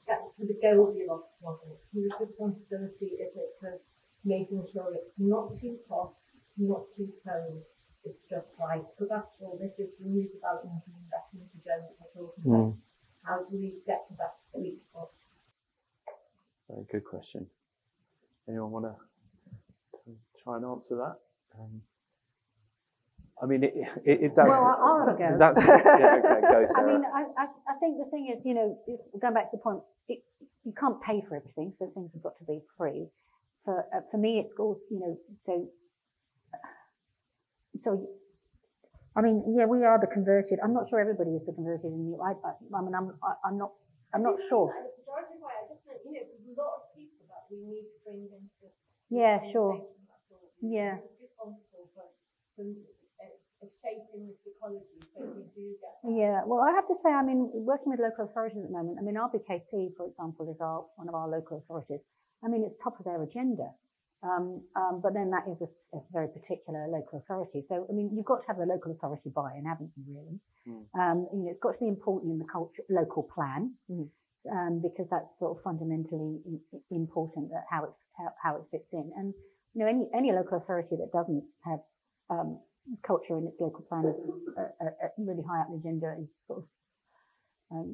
S8: get to the Goldilocks model? Whose responsibility is it for making sure it's not too posh, not too close, it's just right? Because after all, this is the new development and investment agenda we're talking about. How do we get to that sweet spot?
S2: Very good question. Anyone want to try and answer that? I mean, if that's...
S5: Well, I'll have a go.
S2: That's, yeah, okay, go, Sarah.
S5: I mean, I think the thing is, it's going back to the point, you can't pay for everything, so things have got to be free. For me, it's also, so I mean, yeah, we are the converted. I'm not sure everybody is the converted in you. I mean, I'm not sure.
S8: The majority of why I just meant, there's a lot of people that we need to bring into.
S5: Yeah, sure. Yeah.
S8: Responsible for shaping this ecology, so we do get that.
S5: Yeah, well, I have to say, I mean, working with local authorities at the moment, I mean, RBKC, for example, is one of our local authorities. I mean, it's top of their agenda. But then that is a very particular local authority. So, I mean, you've got to have the local authority buy-in, haven't you, really? It's got to be important in the local plan, because that's sort of fundamentally important that how it fits in. And, any local authority that doesn't have culture in its local plan is really high up the agenda is sort of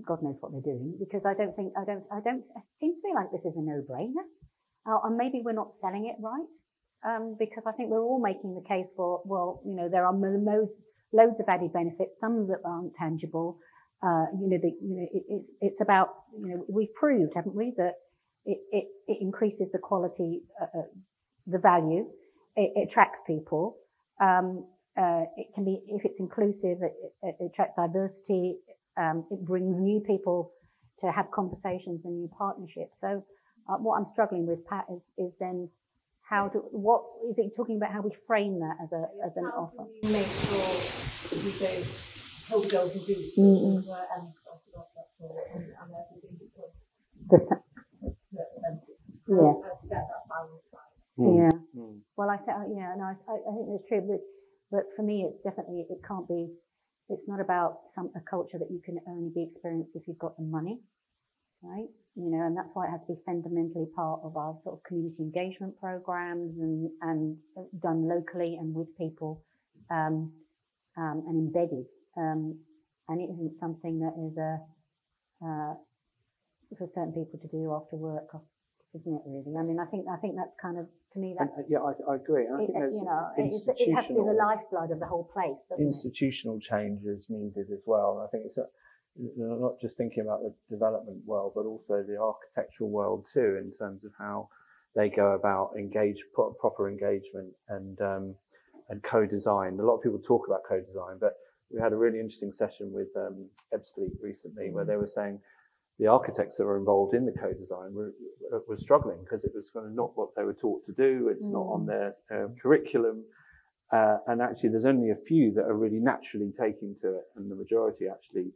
S5: God knows what they're doing, because it seems to me like this is a no-brainer. And maybe we're not selling it right, because I think we're all making the case for, well, there are loads of added benefits, some that aren't tangible. It's about, we've proved, haven't we, that it increases the quality, the value, it attracts people. It can be, if it's inclusive, it attracts diversity, it brings new people to have conversations and new partnerships. So what I'm struggling with, Pat, is then what is it talking about how we frame that as an offer?
S8: How do we make sure we don't hold girls and boots and get that balance right?
S5: Yeah. Well, I think that's true, but for me, it's definitely, it's not about a culture that you can only be experienced if you've got the money, right? And that's why it has to be fundamentally part of our sort of community engagement programs and done locally and with people, and embedded. And it isn't something that is for certain people to do after work, isn't it, really? I mean, I think that's kind of, to me, that's...
S2: Yeah, I agree. I think
S5: it has to be the lifeblood of the whole place.
S2: Institutional change is needed as well. I think it's not just thinking about the development world, but also the architectural world too, in terms of how they go about proper engagement and co-design. A lot of people talk about co-design, but we had a really interesting session with Estuary recently where they were saying the architects that were involved in the co-design were struggling because it was kind of not what they were taught to do. It's not on their curriculum. And actually, there's only a few that are really naturally taking to it, and the majority actually,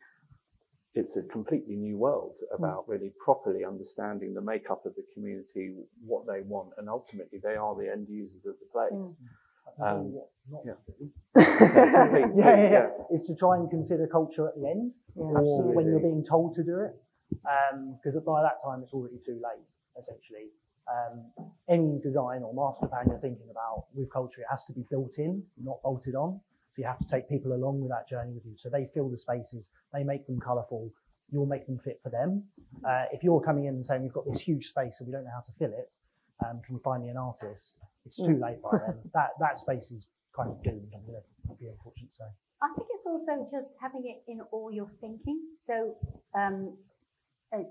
S2: it's a completely new world about really properly understanding the makeup of the community, what they want, and ultimately they are the end users of the place.
S7: Is to try and consider culture at the end, or when you're being told to do it, because by that time it's already too late, essentially. Any design or master plan you're thinking about with culture, it has to be built in, not bolted on. So you have to take people along with that journey with you. So they fill the spaces, they make them colourful, you'll make them fit for them. If you're coming in and saying, we've got this huge space and we don't know how to fill it, can you find me an artist? It's too late by then. That space is kind of doomed, I'm going to be unfortunate to say.
S5: I think it's also just having it in all your thinking. So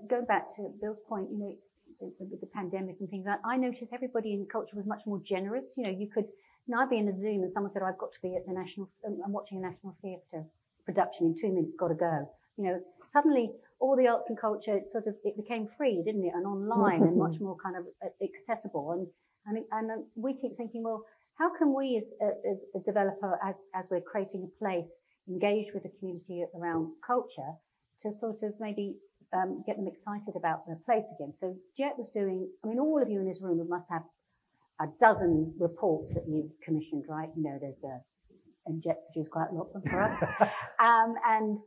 S5: going back to Bill's point, with the pandemic and things, I noticed everybody in culture was much more generous. You could, I'd be in a Zoom and someone said, I've got to be at the I'm watching a National Theatre production in 2 minutes, got to go. Suddenly all the arts and culture, it became free, didn't it? And online and much more kind of accessible. And we keep thinking, well, how can we as a developer, as we're creating a place, engage with the community around culture to sort of maybe get them excited about the place again. So Jet was doing, all of you in this room must have a dozen reports that you've commissioned, right? And Jet's produced quite a lot of them for us. And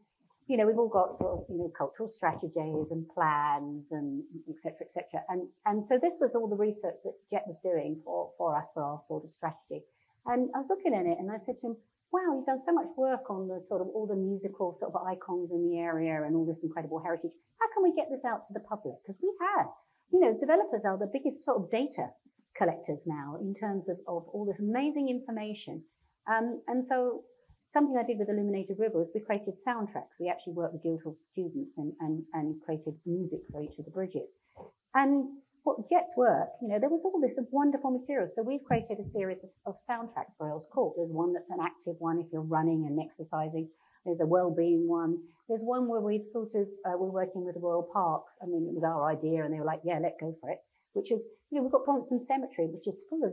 S5: we've all got sort of, cultural strategies and plans and et cetera, et cetera. And so this was all the research that Jet was doing for us, for our sort of strategy. And I was looking at it and I said to him, wow, you've done so much work on the sort of all the musical sort of icons in the area and all this incredible heritage. How can we get this out to the public? Because we have, developers are the biggest sort of data collectors now in terms of all this amazing information. And so something I did with Illuminated River was we created soundtracks. We actually worked with Guildhall students and created music for each of the bridges. And what gets work, there was all this wonderful material. So we've created a series of soundtracks for Earls Court. There's one that's an active one if you're running and exercising. There's a well-being one. There's one where we've we're working with the Royal Parks. I mean, it was our idea and they were like, yeah, let's go for it. Which is, we've got Brompton Cemetery, which is full of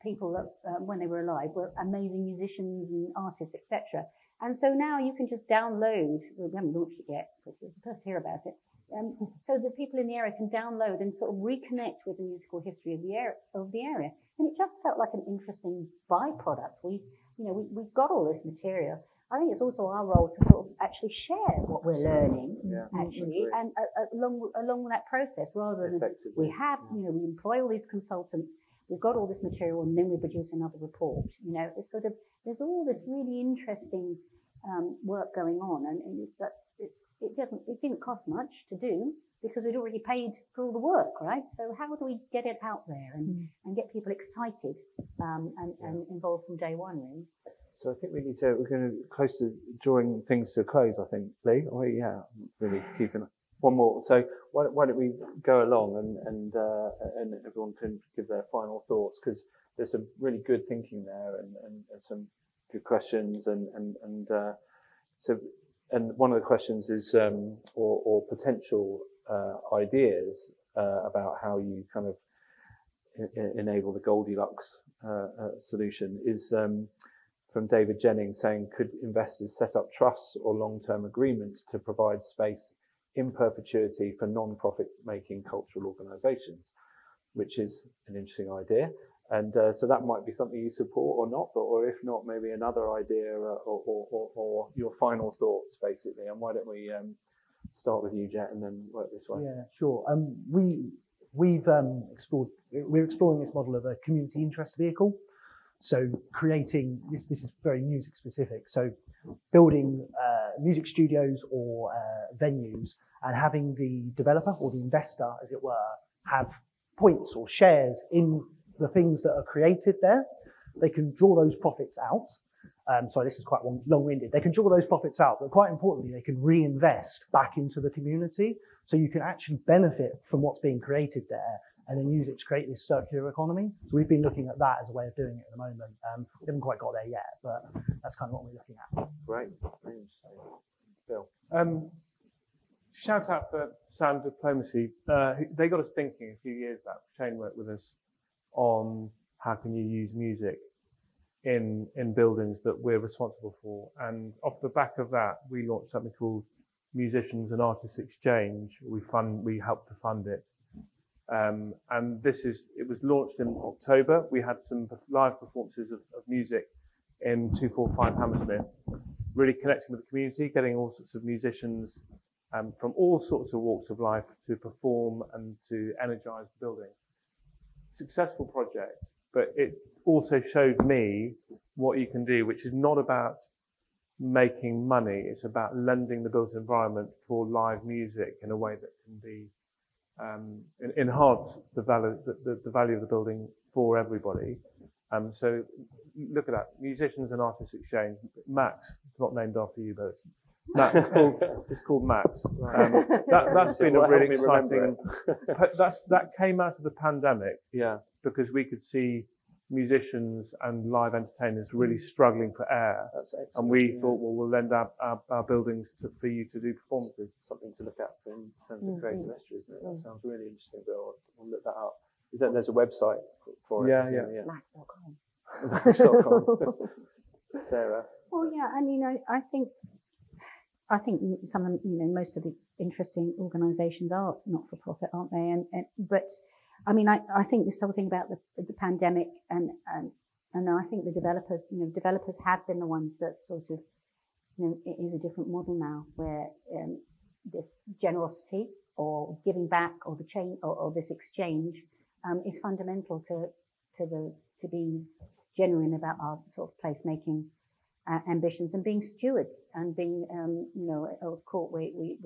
S5: people that, when they were alive, were amazing musicians and artists, etc. And so now you can just download, we haven't launched it yet, but you'll first hear about it. So the people in the area can download and sort of reconnect with the musical history of the area. And it just felt like an interesting byproduct. We've got all this material. I think it's also our role to sort of actually share what we're learning, and along that process, rather than we employ all these consultants, we've got all this material, and then we produce another report. It's sort of, there's all this really interesting work going on, and it didn't cost much to do because we'd already paid for all the work, right? So how do we get it out there and get people excited and involved from day one, really?
S2: So I think we're going to close to drawing things to a close, I think, Lee. Oh, yeah, really keeping one more. So why don't we go along and everyone can give their final thoughts, because there's some really good thinking there and some good questions and one of the questions is or potential ideas about how you kind of enable the Goldilocks solution is from David Jennings saying, could investors set up trusts or long-term agreements to provide space in perpetuity for non-profit making cultural organisations, which is an interesting idea. And so that might be something you support or not, or if not, maybe another idea or your final thoughts, basically. And why don't we start with you, Jet, and then work this way?
S7: Yeah, sure. We're exploring this model of a community interest vehicle. So creating, this is very music specific, so building music studios or venues and having the developer or the investor, as it were, have points or shares in the things that are created there. They can draw those profits out. Sorry, this is quite long-winded. They can draw those profits out, but quite importantly, they can reinvest back into the community. So you can actually benefit from what's being created there and then use it to create this circular economy. So we've been looking at that as a way of doing it at the moment. We haven't quite got there yet, but that's kind of what we're looking at.
S2: Great. Thanks. Bill.
S6: Shout out for Sound Diplomacy. They got us thinking a few years back. Shane worked with us on how can you use music in buildings that we're responsible for. And off the back of that, we launched something called Musicians and Artists Exchange. We helped to fund it. And it was launched in October. We had some live performances of music in 245 Hammersmith, really connecting with the community, getting all sorts of musicians from all sorts of walks of life to perform and to energize the building. Successful project, but it also showed me what you can do, which is not about making money. It's about lending the built environment for live music in a way that can be enhance the value of the building for everybody. So look at that, Musicians and Artists Exchange. Max, it's not named after you, but it's Max. It's called Max. That's been a really exciting. That came out of the pandemic, because we could see musicians and live entertainers really struggling for air, and we thought, well, we'll lend our buildings for you to do performances.
S2: Something to look at in terms of creative Estuary, isn't it? That sounds really interesting, Bill. I'll look that up. There's a website for it?
S6: Yeah.
S5: Max.com.
S2: Max.com. Sarah.
S5: Well, yeah. I mean, I think some of most of the interesting organisations are not for profit, aren't they? But I mean, I think this whole thing about the pandemic and I think the developers have been the ones that sort of, it is a different model now where this generosity or giving back or the chain or this exchange is fundamental to be genuine about our sort of placemaking ambitions and being stewards and being, at Earls Court, we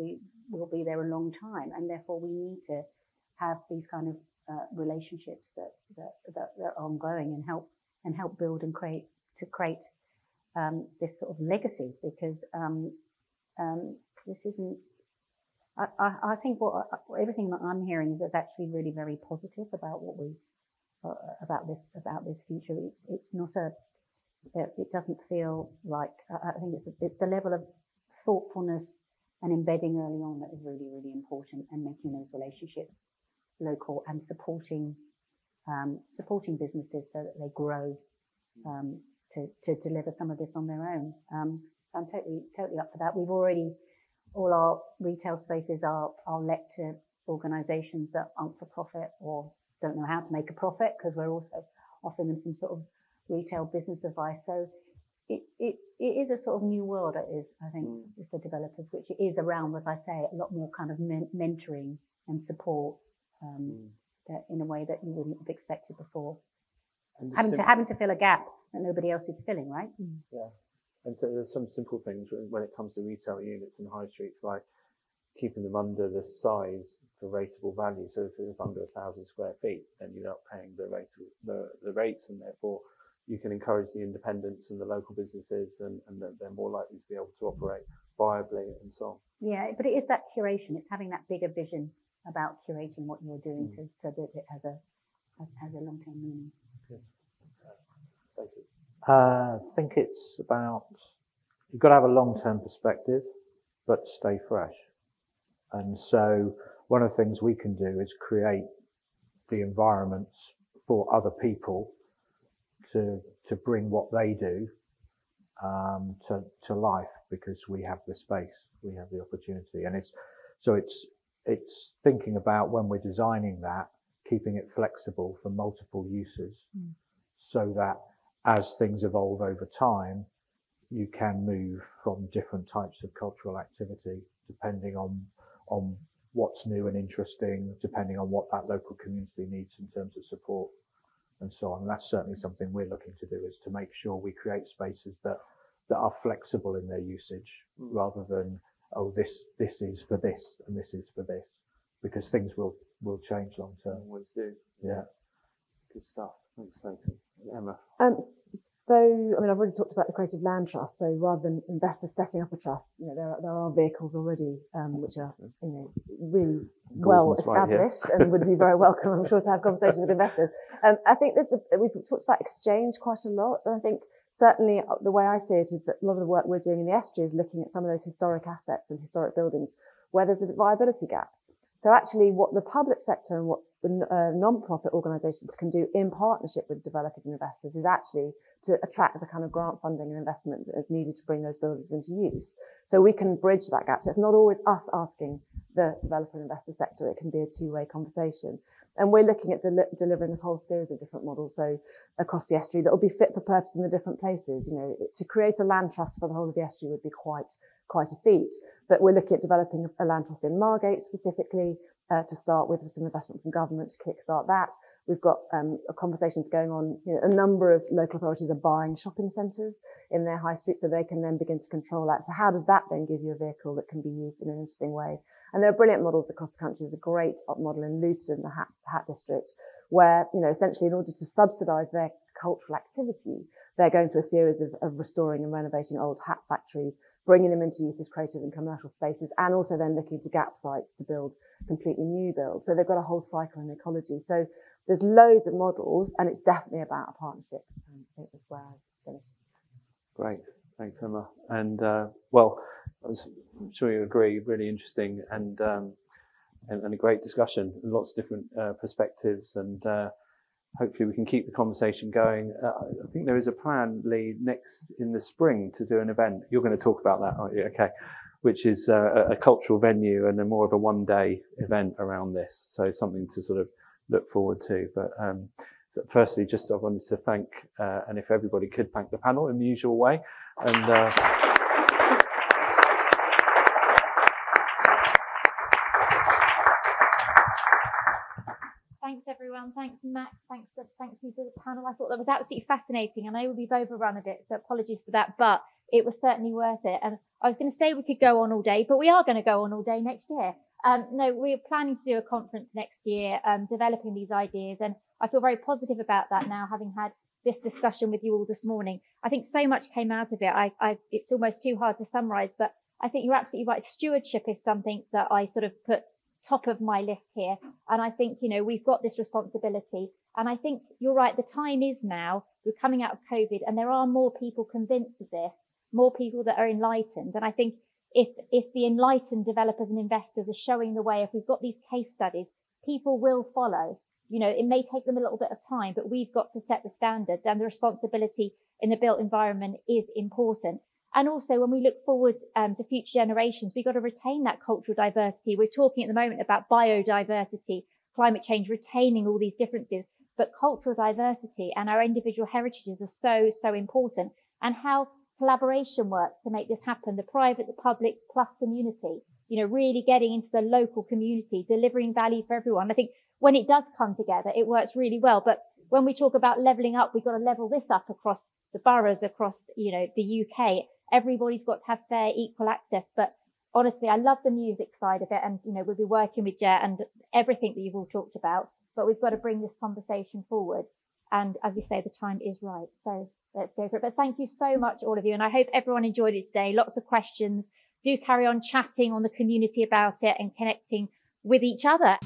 S5: will be there a long time, and therefore we need to have these kind of relationships that are ongoing and help build and create this sort of legacy, because this isn't. I think everything that I'm hearing is actually really very positive about what we about this future. It's not it doesn't feel like, I think it's the level of thoughtfulness and embedding early on that is really, really important, and making those relationships local and supporting businesses so that they grow to deliver some of this on their own. I'm totally up for that. We've already, all our retail spaces are let to organisations that aren't for profit or don't know how to make a profit, because we're also offering them some sort of retail business advice. So it is a sort of new world, it is, I think, with the developers, which it is around, as I say, a lot more kind of mentoring and support that in a way that you wouldn't have expected before. Having to fill a gap that nobody else is filling, right?
S2: Yeah. And so there's some simple things when it comes to retail units in high streets, like keeping them under the size for rateable value. So if it's under 1,000 square feet, then you're not paying the rates, and therefore you can encourage the independents and the local businesses, and they're more likely to be able to operate viably and so on.
S5: Yeah, but it is that curation. It's having that bigger vision about curating what you're doing so that it has a long-term meaning.
S4: I think it's about, you've got to have a long-term perspective, but stay fresh. And so one of the things we can do is create the environments for other people to bring what they do to life, because we have the space, we have the opportunity. And it's thinking about, when we're designing that, keeping it flexible for multiple uses, so that as things evolve over time, you can move from different types of cultural activity, depending on what's new and interesting, depending on what that local community needs in terms of support and so on. And that's certainly something we're looking to do, is to make sure we create spaces that are flexible in their usage, rather than, oh, this is for this and this is for this, because things will change long term.
S2: Always do.
S4: Yeah.
S2: Good stuff. Thanks, Nathan. Emma.
S3: So, I mean, I've already talked about the Creative Land Trust. So rather than investors setting up a trust, there are vehicles already, which are, really well established, and would be very welcome, I'm sure, to have conversations with investors. I think we've talked about exchange quite a lot. And I think certainly the way I see it is that a lot of the work we're doing in the Estuary is looking at some of those historic assets and historic buildings where there's a viability gap. So actually what the public sector and what the non-profit organisations can do in partnership with developers and investors is actually to attract the kind of grant funding and investment that is needed to bring those buildings into use. So we can bridge that gap. So it's not always us asking the developer and investor sector. It can be a two-way conversation. And we're looking at delivering a whole series of different models, so across the estuary, that will be fit for purpose in the different places. To create a land trust for the whole of the estuary would be quite a feat. But we're looking at developing a land trust in Margate specifically, to start with some investment from government to kickstart that. We've got conversations going on. A number of local authorities are buying shopping centres in their high street, so they can then begin to control that. So how does that then give you a vehicle that can be used in an interesting way? And there are brilliant models across the country. There's a great model in Luton, the Hat District, where, essentially in order to subsidise their cultural activity, they're going through a series of restoring and renovating old hat factories, bringing them into use as creative and commercial spaces, and also then looking to gap sites to build completely new builds. So they've got a whole cycle in ecology. So there's loads of models, and it's definitely about a partnership. I think that's where I finish.
S2: Great. Thanks, Emma. And, well, I'm sure you agree, really interesting and a great discussion, and lots of different perspectives, and hopefully we can keep the conversation going. I think there is a plan, Lee, next in the spring to do an event. You're going to talk about that, aren't you? Okay. Which is a cultural venue and a more of a one-day event around this. So something to sort of look forward to. But firstly, just I wanted to thank, and if everybody could thank the panel in the usual way. And
S1: thanks everyone. Thanks Max. Thanks you for the panel. I thought that was absolutely fascinating. And I know we've overrun a bit, so apologies for that, but it was certainly worth it. And I was going to say we could go on all day, but we are going to go on all day next year. No, we're planning to do a conference next year, developing these ideas. And I feel very positive about that now, having had this discussion with you all this morning. I think so much came out of it. It's almost too hard to summarize, but I think you're absolutely right. Stewardship is something that I sort of put top of my list here. And I think, you know, we've got this responsibility. And I think you're right. The time is now. We're coming out of COVID and there are more people convinced of this, more people that are enlightened. And I think if the enlightened developers and investors are showing the way, if we've got these case studies, people will follow. You know, it may take them a little bit of time, but we've got to set the standards, and the responsibility in the built environment is important. And also when we look forward to future generations, we've got to retain that cultural diversity. We're talking at the moment about biodiversity, climate change, retaining all these differences, but cultural diversity and our individual heritages are so, so important. And how collaboration works to make this happen, the private, the public, plus community, you know, really getting into the local community, delivering value for everyone. I think when it does come together, it works really well. But when we talk about levelling up, we've got to level this up across the boroughs, across, you know, the UK. Everybody's got to have fair, equal access. But honestly, I love the music side of it. And, you know, we'll be working with Jet and everything that you've all talked about. But we've got to bring this conversation forward. And as we say, the time is right. So let's go for it. But thank you so much, all of you. And I hope everyone enjoyed it today. Lots of questions. Do carry on chatting on the community about it and connecting with each other.